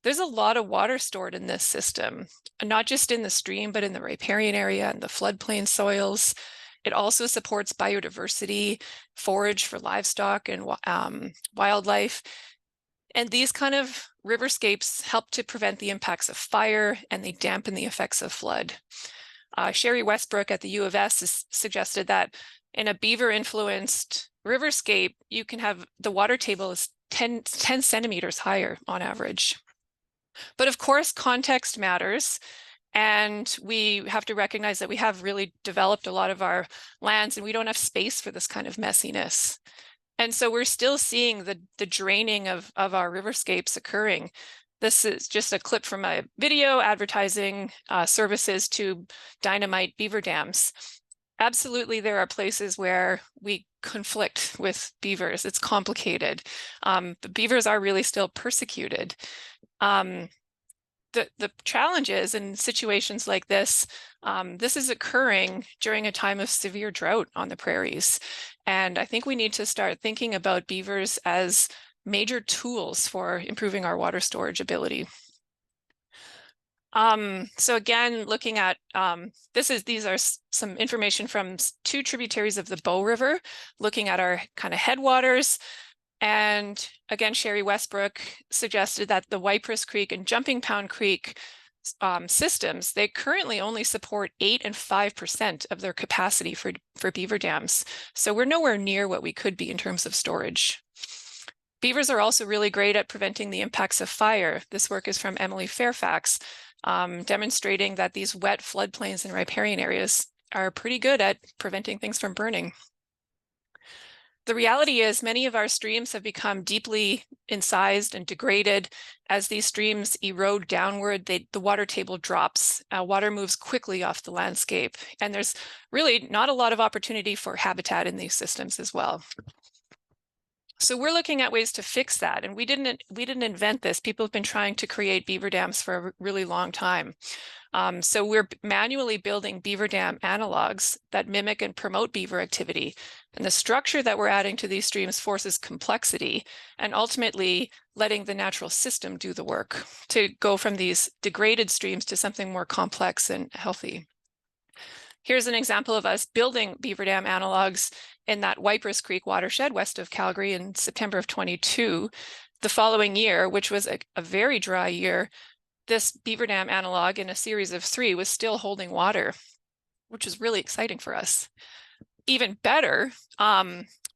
There's a lot of water stored in this system, not just in the stream, but in the riparian area and the floodplain soils. It also supports biodiversity, forage for livestock and wildlife. And these kind of riverscapes help to prevent the impacts of fire, and they dampen the effects of flood. Sherry Westbrook at the U of S has suggested that in a beaver-influenced riverscape, you can have the water table is 10 centimeters higher on average. But of course, context matters. And we have to recognize that we have really developed a lot of our lands, and we don't have space for this kind of messiness. And so we're still seeing the draining of our riverscapes occurring. This is just a clip from a video advertising services to dynamite beaver dams. Absolutely, there are places where we conflict with beavers. It's complicated. The beavers are really still persecuted. The challenge is in situations like this, this is occurring during a time of severe drought on the prairies. And I think we need to start thinking about beavers as major tools for improving our water storage ability. So again, looking at, these are some information from 2 tributaries of the Bow River, looking at our kind of headwaters. And again, Sherry Westbrook suggested that the Wypress Creek and Jumping Pound Creek systems, they currently only support 8 and 5% of their capacity for beaver dams. So we're nowhere near what we could be in terms of storage. Beavers are also really great at preventing the impacts of fire. This work is from Emily Fairfax, demonstrating that these wet floodplains and riparian areas are pretty good at preventing things from burning. The reality is many of our streams have become deeply incised and degraded. As these streams erode downward, the water table drops. Water moves quickly off the landscape, and there's really not a lot of opportunity for habitat in these systems as well. So we're looking at ways to fix that, and we didn't invent this. People have been trying to create beaver dams for a really long time. So we're manually building beaver dam analogs that mimic and promote beaver activity. And the structure that we're adding to these streams forces complexity and ultimately letting the natural system do the work to go from these degraded streams to something more complex and healthy. Here's an example of us building beaver dam analogs in that Wipers Creek watershed west of Calgary in September of 22. The following year, which was a very dry year, this beaver dam analog in a series of 3 was still holding water, which is really exciting for us. Even better,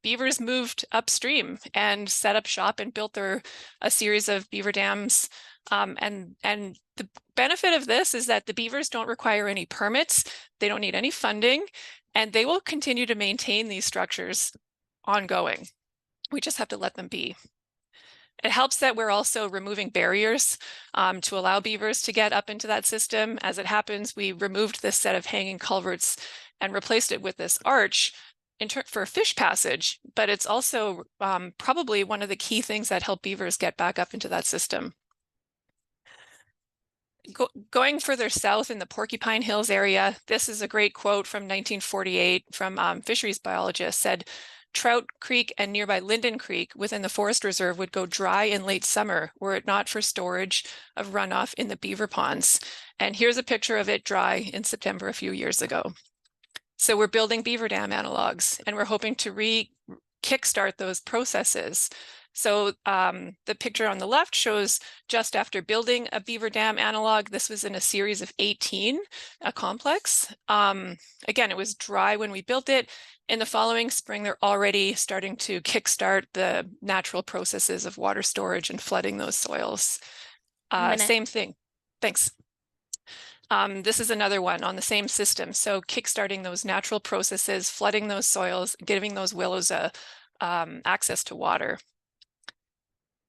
beavers moved upstream and set up shop and built a series of beaver dams. And the benefit of this is that the beavers don't require any permits, they don't need any funding, and they will continue to maintain these structures ongoing. We just have to let them be. It helps that we're also removing barriers to allow beavers to get up into that system. As it happens, we removed this set of hanging culverts and replaced it with this arch for fish passage, but it's also probably one of the key things that help beavers get back up into that system. Going further south in the Porcupine Hills area, this is a great quote from 1948 from fisheries biologists said, Trout Creek and nearby Linden Creek within the forest reserve would go dry in late summer were it not for storage of runoff in the beaver ponds. And here's a picture of it dry in September a few years ago. So we're building beaver dam analogs and we're hoping to kickstart those processes. So the picture on the left shows just after building a beaver dam analog. This was in a series of 18, a complex. Again, it was dry when we built it. In the following spring, they're already starting to kickstart the natural processes of water storage and flooding those soils. Same thing. Thanks. This is another one on the same system. So kickstarting those natural processes, flooding those soils, giving those willows access to water.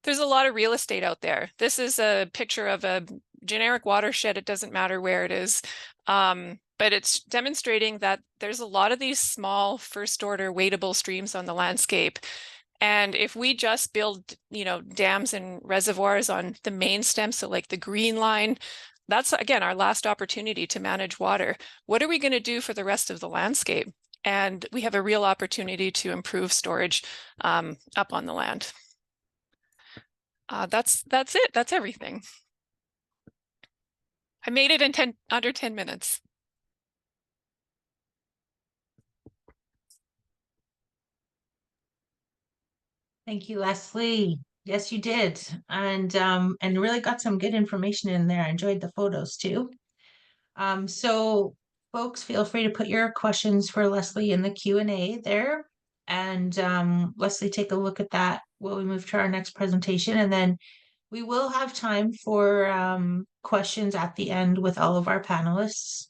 There's a lot of real estate out there. This is a picture of a generic watershed. It doesn't matter where it is. But it's demonstrating that there's a lot of these small first order wadable streams on the landscape. And if we just build, dams and reservoirs on the main stem, so like the green line, that's again, our last opportunity to manage water. What are we going to do for the rest of the landscape? And we have a real opportunity to improve storage up on the land. That's it. That's everything. I made it in under 10 minutes.
Thank you, Lesley. Yes, you did. And really got some good information in there. I enjoyed the photos too. So folks, feel free to put your questions for Lesley in the Q&A there. And Lesley, take a look at that while we move to our next presentation. And then we will have time for questions at the end with all of our panelists.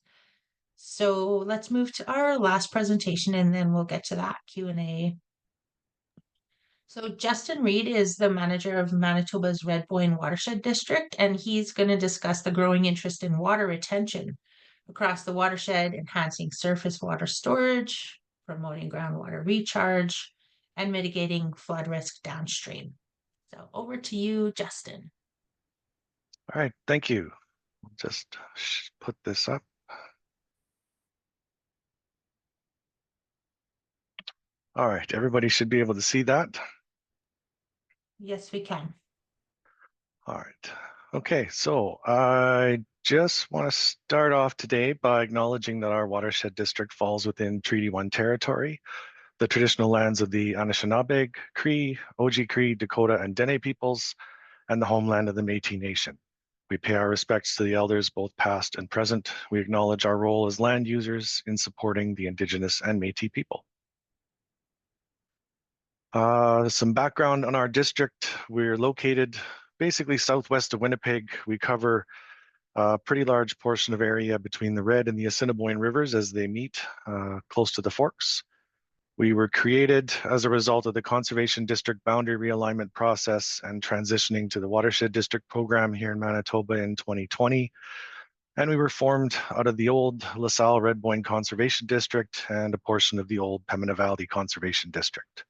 So let's move to our last presentation and then we'll get to that Q&A. So Justin Reed is the manager of Manitoba's Red Boyne Watershed District, and he's going to discuss the growing interest in water retention across the watershed, enhancing surface water storage, promoting groundwater recharge, and mitigating flood risk downstream. So over to you, Justin.
All right, thank you. I'll just put this up. All right, everybody should be able to see that.
Yes, we can.
All right. Okay, so I just want to start off today by acknowledging that our watershed district falls within Treaty 1 territory, the traditional lands of the Anishinaabe, Cree, Oji-Cree, Dakota, and Dene peoples, and the homeland of the Métis Nation. We pay our respects to the elders, both past and present. We acknowledge our role as land users in supporting the Indigenous and Métis people. Some background on our district. We're located basically southwest of Winnipeg. We cover a pretty large portion of area between the Red and the Assiniboine rivers as they meet close to the forks. We were created as a result of the Conservation District boundary realignment process and transitioning to the Watershed District program here in Manitoba in 2020. And we were formed out of the old LaSalle Red Boyne Conservation District and a portion of the old Pembina Valley Conservation District.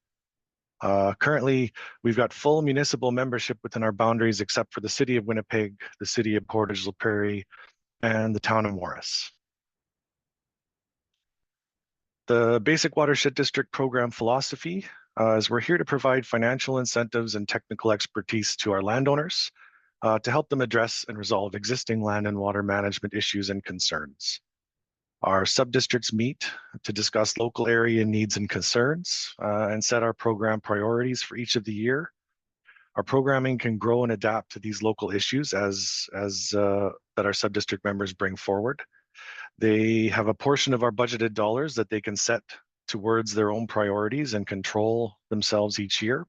Currently, we've got full municipal membership within our boundaries, except for the city of Winnipeg, the city of Portage la Prairie, and the town of Morris. The Basic Watershed District program philosophy is we're here to provide financial incentives and technical expertise to our landowners to help them address and resolve existing land and water management issues and concerns. Our sub-districts meet to discuss local area needs and concerns and set our program priorities for each of the year. Our programming can grow and adapt to these local issues that our sub-district members bring forward. They have a portion of our budgeted dollars that they can set towards their own priorities and control themselves each year.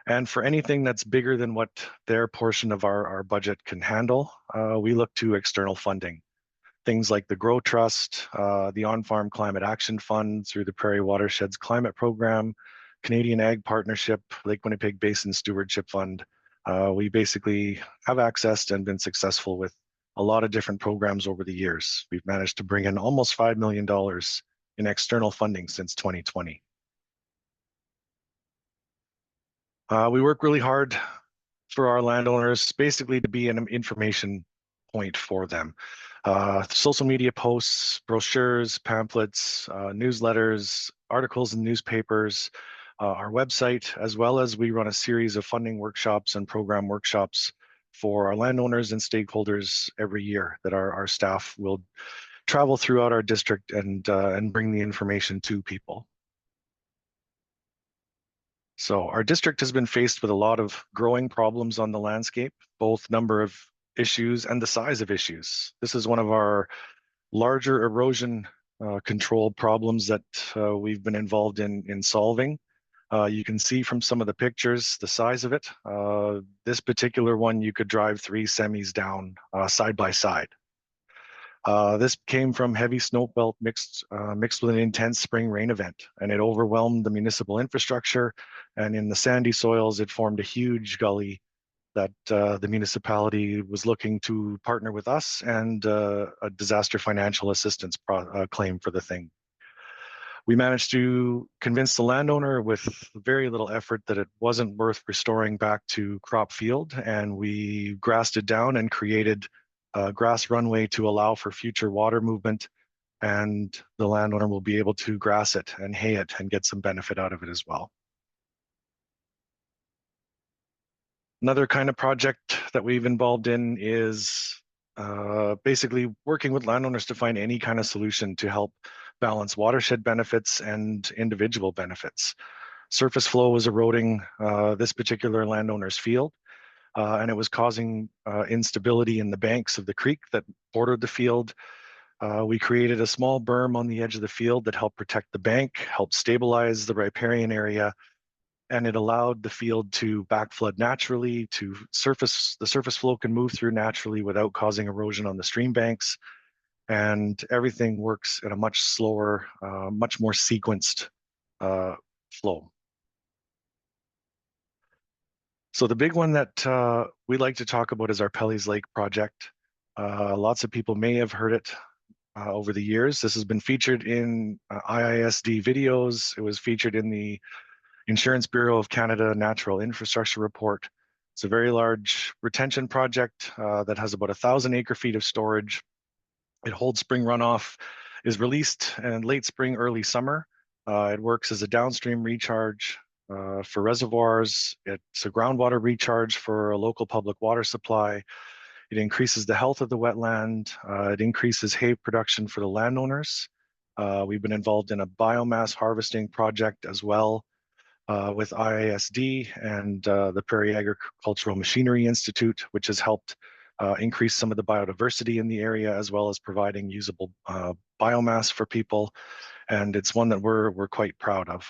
And for anything that's bigger than what their portion of our budget can handle, we look to external funding. Things like the Grow Trust, the On-Farm Climate Action Fund through the Prairie Watersheds Climate Program, Canadian Ag Partnership, Lake Winnipeg Basin Stewardship Fund. We basically have accessed and been successful with a lot of different programs over the years. We've managed to bring in almost $5 million in external funding since 2020. We work really hard for our landowners, basically to be an information point for them. Social media posts, brochures, pamphlets, newsletters, articles in newspapers, our website, as well as we run a series of funding workshops and program workshops for our landowners and stakeholders every year that our staff will travel throughout our district and bring the information to people. So our district has been faced with a lot of growing problems on the landscape, both number of issues and the size of issues. This is one of our larger erosion control problems that we've been involved in solving. You can see from some of the pictures the size of it. This particular one, you could drive 3 semis down side by side. This came from heavy snowmelt mixed with an intense spring rain event, and it overwhelmed the municipal infrastructure. And in the sandy soils, it formed a huge gully that the municipality was looking to partner with us and a disaster financial assistance claim for the thing. We managed to convince the landowner with very little effort that it wasn't worth restoring back to crop field, and we grassed it down and created a grass runway to allow for future water movement, and the landowner will be able to grass it and hay it and get some benefit out of it as well. Another kind of project that we've involved in is basically working with landowners to find any kind of solution to help balance watershed benefits and individual benefits. Surface flow was eroding this particular landowner's field, and it was causing instability in the banks of the creek that bordered the field. We created a small berm on the edge of the field that helped protect the bank, helped stabilize the riparian area, and it allowed the field to backflood naturally, the surface flow can move through naturally without causing erosion on the stream banks, and everything works at a much slower, much more sequenced flow. So the big one that we like to talk about is our Pelly's Lake project. Lots of people may have heard it over the years. This has been featured in IISD videos. It was featured in the Insurance Bureau of Canada Natural Infrastructure Report. It's a very large retention project that has about 1,000 acre-feet of storage. It holds spring runoff, is released in late spring, early summer. It works as a downstream recharge for reservoirs. It's a groundwater recharge for a local public water supply. It increases the health of the wetland. It increases hay production for the landowners. We've been involved in a biomass harvesting project as well with IISD and the Prairie Agricultural Machinery Institute, which has helped increase some of the biodiversity in the area, as well as providing usable biomass for people. And it's one that we're quite proud of.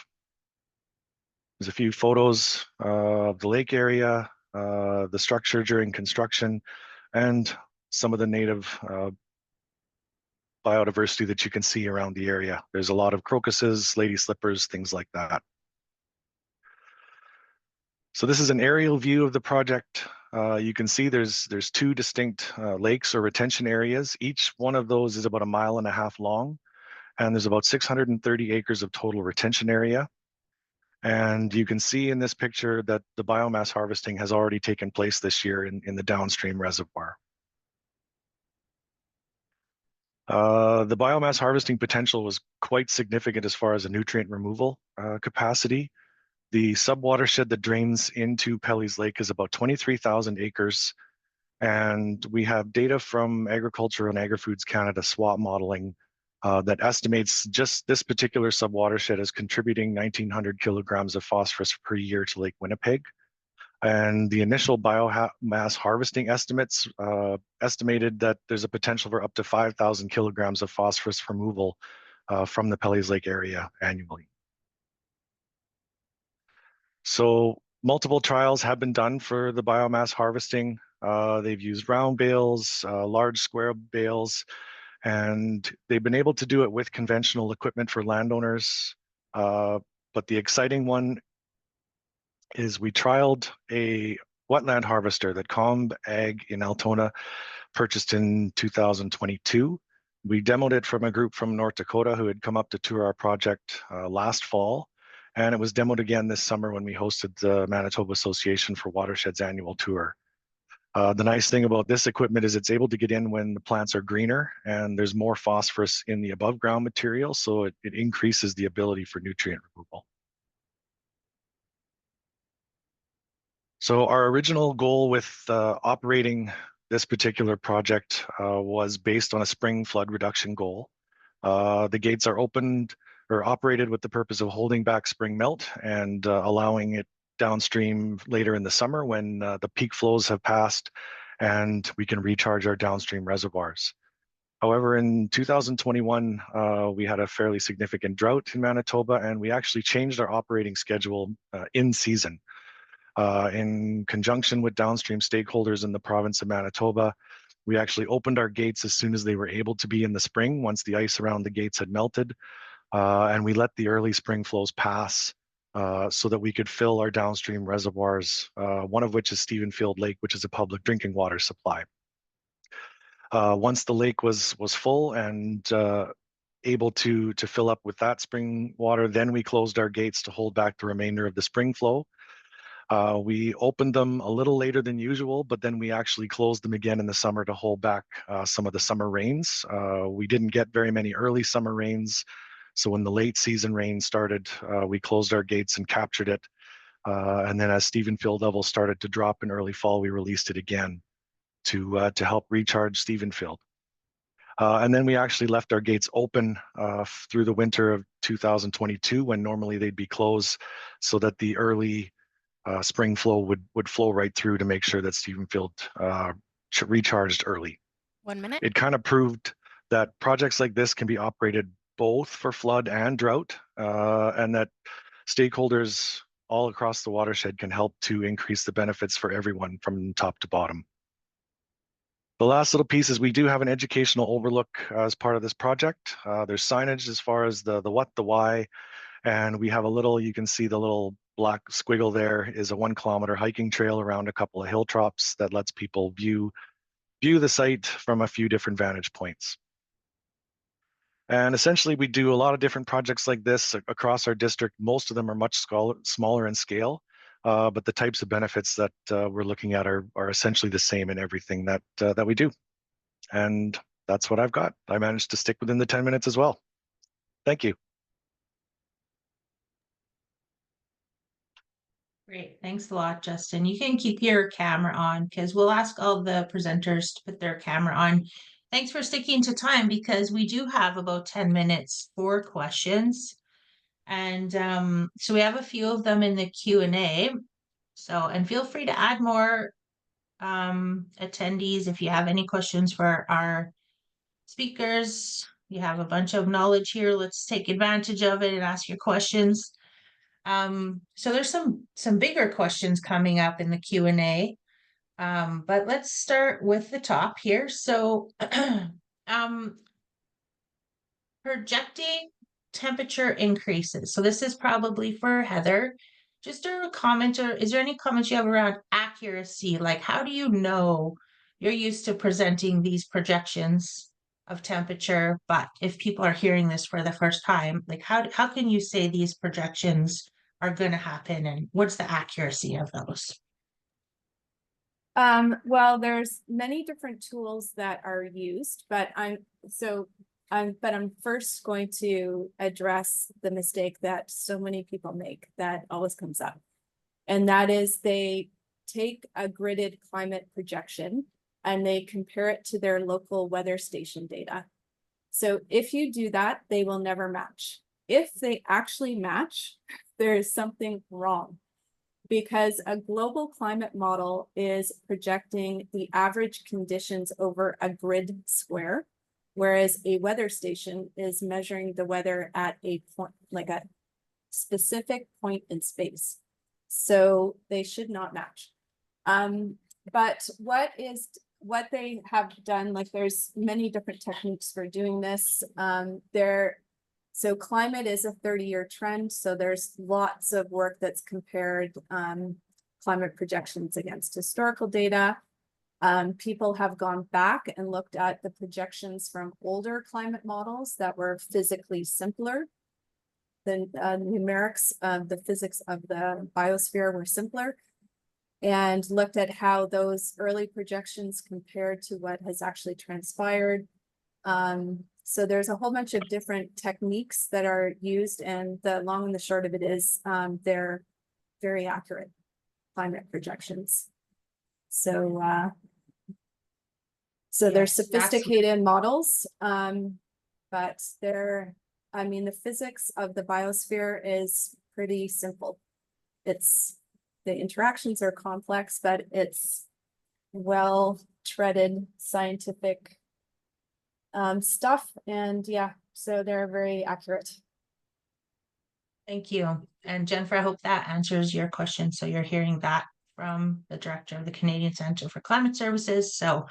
There's a few photos of the lake area, the structure during construction, and some of the native biodiversity that you can see around the area. There's a lot of crocuses, lady slippers, things like that. So this is an aerial view of the project. You can see there's 2 distinct lakes or retention areas. Each one of those is about 1.5 miles long, and there's about 630 acres of total retention area. And you can see in this picture that the biomass harvesting has already taken place this year in the downstream reservoir. The biomass harvesting potential was quite significant as far as a nutrient removal capacity. The subwatershed that drains into Pelly's Lake is about 23,000 acres. And we have data from Agriculture and Agri-Foods Canada SWAP modeling that estimates just this particular subwatershed as contributing 1,900 kilograms of phosphorus per year to Lake Winnipeg. And the initial biomass harvesting estimates estimated that there's a potential for up to 5,000 kilograms of phosphorus removal from the Pelly's Lake area annually. So multiple trials have been done for the biomass harvesting. They've used round bales, large square bales, and they've been able to do it with conventional equipment for landowners. But the exciting one is we trialed a wetland harvester that Comb Ag in Altona purchased in 2022. We demoed it from a group from North Dakota who had come up to tour our project last fall. And it was demoed again this summer when we hosted the Manitoba Association for Watersheds annual tour. The nice thing about this equipment is it's able to get in when the plants are greener and there's more phosphorus in the above ground material, so it increases the ability for nutrient removal. So our original goal with operating this particular project was based on a spring flood reduction goal. The gates are opened or operated with the purpose of holding back spring melt and allowing it downstream later in the summer when the peak flows have passed and we can recharge our downstream reservoirs. However, in 2021, we had a fairly significant drought in Manitoba, and we actually changed our operating schedule in season. In conjunction with downstream stakeholders in the province of Manitoba, we actually opened our gates as soon as they were able to be in the spring, once the ice around the gates had melted, and we let the early spring flows pass so that we could fill our downstream reservoirs, one of which is Stephenfield Lake, which is a public drinking water supply. Once the lake was full and able to fill up with that spring water, then we closed our gates to hold back the remainder of the spring flow. We opened them a little later than usual, but then we actually closed them again in the summer to hold back some of the summer rains. We didn't get very many early summer rains, so when the late season rain started, we closed our gates and captured it. And then as Stephenfield levels started to drop in early fall, we released it again to help recharge Stephenfield. And then we actually left our gates open through the winter of 2022 when normally they'd be closed, so that the early spring flow would flow right through to make sure that Stephenfield recharged early.
1 minute.
It kind of proved that projects like this can be operated both for flood and drought, and that stakeholders all across the watershed can help to increase the benefits for everyone from top to bottom. The last little piece is we do have an educational overlook as part of this project. There's signage as far as the what, the why, and we have a little, you can see the little black squiggle there is a 1 kilometer hiking trail around a couple of hilltops that lets people view the site from a few different vantage points. And essentially we do a lot of different projects like this across our district. Most of them are much smaller in scale, but the types of benefits that we're looking at are essentially the same in everything that we do. And that's what I've got. I managed to stick within the 10 minutes as well. Thank you.
Great, thanks a lot, Justin. You can keep your camera on because we'll ask all the presenters to put their camera on. Thanks for sticking to time because we do have about 10 minutes for questions. And so we have a few of them in the Q&A. So, and feel free to add more attendees if you have any questions for our speakers. You have a bunch of knowledge here. Let's take advantage of it and ask your questions. So there's some bigger questions coming up in the Q&A, but let's start with the top here. So projecting temperature increases. So this is probably for Heather. Just a comment, or is there any comments you have around accuracy? Like, how do you know you're used to presenting these projections of temperature, but if people are hearing this for the first time, like how can you say these projections are going to happen, and what's the accuracy of those?
Well, there's many different tools that are used, but I'm first going to address the mistake that so many people make that always comes up. And that is they take a gridded climate projection and they compare it to their local weather station data. So if you do that, they will never match. If they actually match, there is something wrong, because a global climate model is projecting the average conditions over a grid square, whereas a weather station is measuring the weather at a point, like a specific point in space. So they should not match. But what they have done, like there's many different techniques for doing this. So climate is a 30-year trend. So there's lots of work that's compared climate projections against historical data. People have gone back and looked at the projections from older climate models that were physically simpler. The numerics of the physics of the biosphere were simpler, and looked at how those early projections compared to what has actually transpired. So there's a whole bunch of different techniques that are used, and the long and the short of it is they're very accurate climate projections. So they're
Yes,
sophisticated models, but the physics of the biosphere is pretty simple. The interactions are complex, but it's well-treaded scientific stuff. And yeah, so they're very accurate.
Thank you. And Jennifer, I hope that answers your question. So you're hearing that from the director of the Canadian Centre for Climate Services. So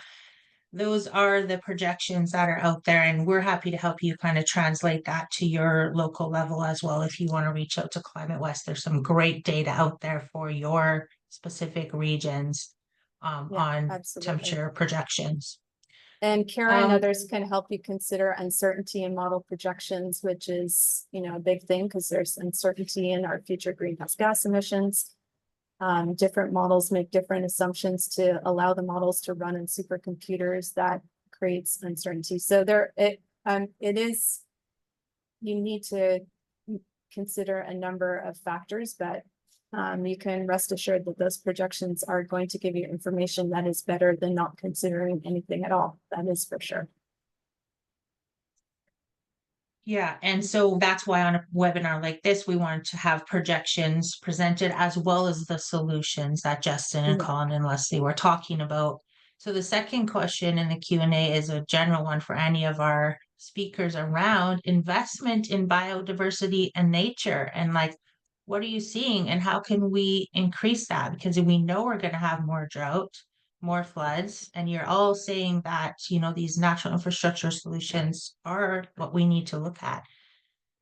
those are the projections that are out there, and we're happy to help you kind of translate that to your local level as well. If you want to reach out to ClimateWest, there's some great data out there for your specific regions on
absolutely.
temperature projections.
And Kerra and others can help you consider uncertainty in model projections, which is, a big thing because there's uncertainty in our future greenhouse gas emissions. Different models make different assumptions to allow the models to run in supercomputers. That creates uncertainty. So you need to consider a number of factors, but you can rest assured that those projections are going to give you information that is better than not considering anything at all. That is for sure.
Yeah, and so that's why on a webinar like this, we wanted to have projections presented as well as the solutions that Justin and Colin and Lesley were talking about. So the second question in the Q&A is a general one for any of our speakers around investment in biodiversity and nature, and what are you seeing and how can we increase that? Because we know we're going to have more drought, more floods, and you're all saying that, these natural infrastructure solutions are what we need to look at.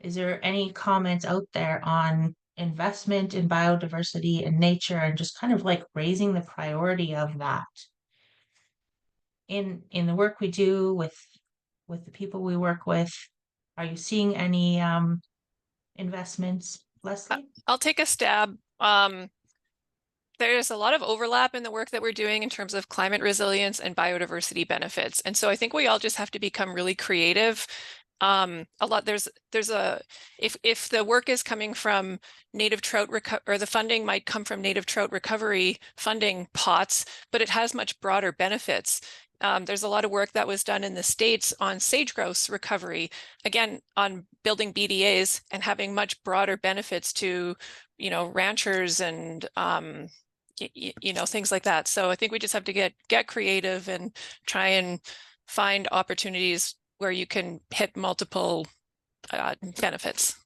Is there any comments out there on investment in biodiversity and nature and just kind of raising the priority of that in the work we do with the people we work with? Are you seeing any investments, Lesley?
I'll take a stab. There's a lot of overlap in the work that we're doing in terms of climate resilience and biodiversity benefits. And so I think we all just have to become really creative. If the work is coming from native trout or the funding might come from native trout recovery funding pots, but it has much broader benefits. There's a lot of work that was done in the States on sage-grouse recovery, again, on building BDAs and having much broader benefits to, ranchers and, things like that. So I think we just have to get creative and try and find opportunities where you can hit multiple benefits.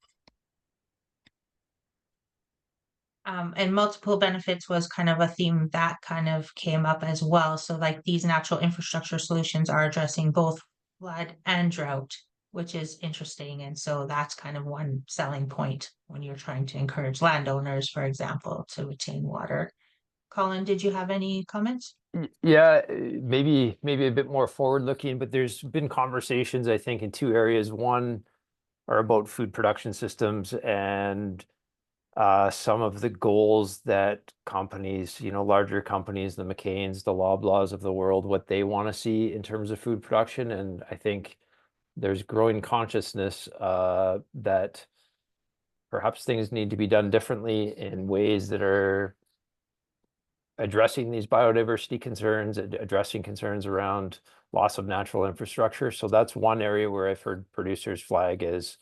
And multiple benefits was kind of a theme that kind of came up as well. So these natural infrastructure solutions are addressing both flood and drought, which is interesting. And so that's kind of one selling point when you're trying to encourage landowners, for example, to retain water. Colin, did you have any comments?
Yeah, maybe a bit more forward looking, but there's been conversations, I think, in two areas. One are about food production systems and some of the goals that companies, larger companies, the McCains, the Loblaws of the world, what they want to see in terms of food production. And I think there's growing consciousness that perhaps things need to be done differently in ways that are addressing these biodiversity concerns, addressing concerns around loss of natural infrastructure. So that's one area where I've heard producers flag as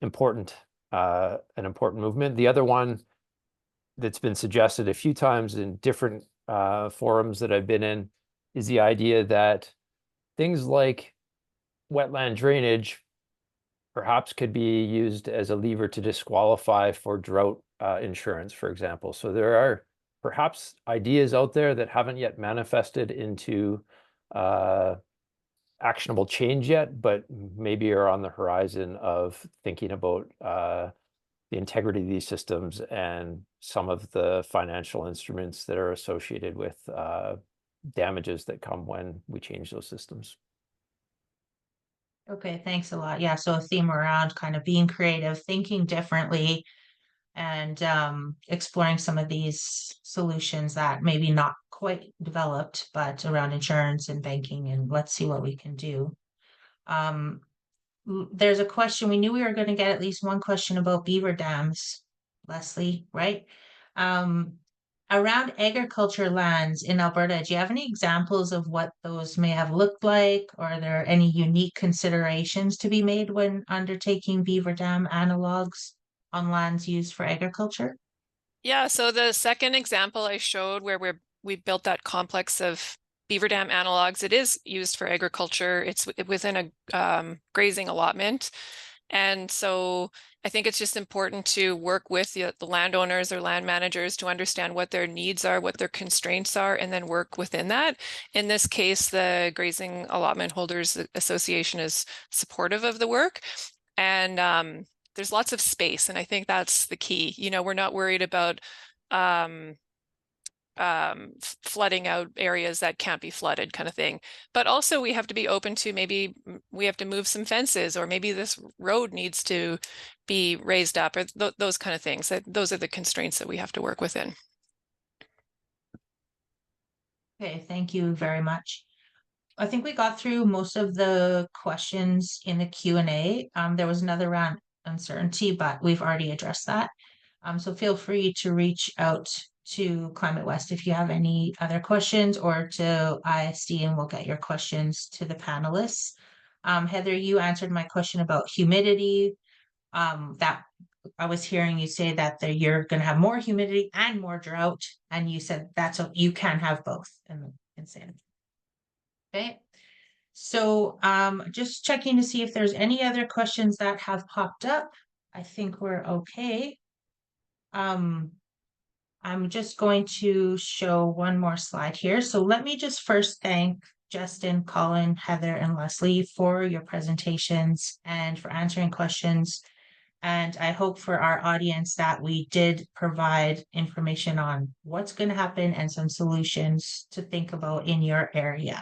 important, an important movement. The other one that's been suggested a few times in different forums that I've been in is the idea that things like wetland drainage perhaps could be used as a lever to disqualify for drought insurance, for example. So there are perhaps ideas out there that haven't yet manifested into actionable change yet, but maybe are on the horizon of thinking about the integrity of these systems and some of the financial instruments that are associated with damages that come when we change those systems.
Okay, thanks a lot. Yeah, so a theme around kind of being creative, thinking differently, and exploring some of these solutions that maybe not quite developed, but around insurance and banking, and let's see what we can do. There's a question. We knew we were going to get at least one question about beaver dams, Lesley, right? Around agriculture lands in Alberta, do you have any examples of what those may have looked like? Or are there any unique considerations to be made when undertaking beaver dam analogs on lands used for agriculture?
Yeah, so the second example I showed where we built that complex of beaver dam analogs, it is used for agriculture. It's within a grazing allotment. And so I think it's just important to work with the landowners or land managers to understand what their needs are, what their constraints are, and then work within that. In this case, the Grazing Allotment Holders Association is supportive of the work. And there's lots of space, and I think that's the key. We're not worried about flooding out areas that can't be flooded, kind of thing. But also we have to be open to, maybe we have to move some fences, or maybe this road needs to be raised up, or those kind of things. Those are the constraints that we have to work within.
Okay, thank you very much. I think we got through most of the questions in the Q&A. There was another round uncertainty, but we've already addressed that. So feel free to reach out to ClimateWest if you have any other questions, or to IISD, and we'll get your questions to the panelists. Heather, you answered my question about humidity. That I was hearing you say that you're going to have more humidity and more drought, and you said you can have both in Santa. Okay, so just checking to see if there's any other questions that have popped up. I think we're okay. I'm just going to show one more slide here. So let me just first thank Justin, Colin, Heather, and Lesley for your presentations and for answering questions. And I hope for our audience that we did provide information on what's going to happen and some solutions to think about in your area,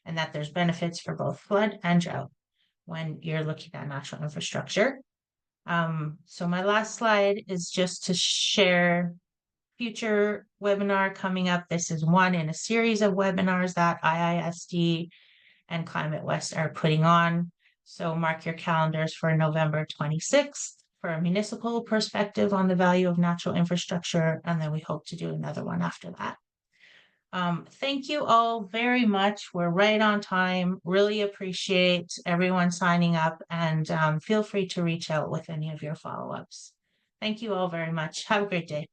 and that there's benefits for both flood and drought when you're looking at natural infrastructure. So my last slide is just to share future webinar coming up. This is one in a series of webinars that IISD and ClimateWest are putting on. So mark your calendars for November 26th for a municipal perspective on the value of natural infrastructure. And then we hope to do another one after that. Thank you all very much. We're right on time. Really appreciate everyone signing up, and feel free to reach out with any of your follow-ups. Thank you all very much. Have a great day.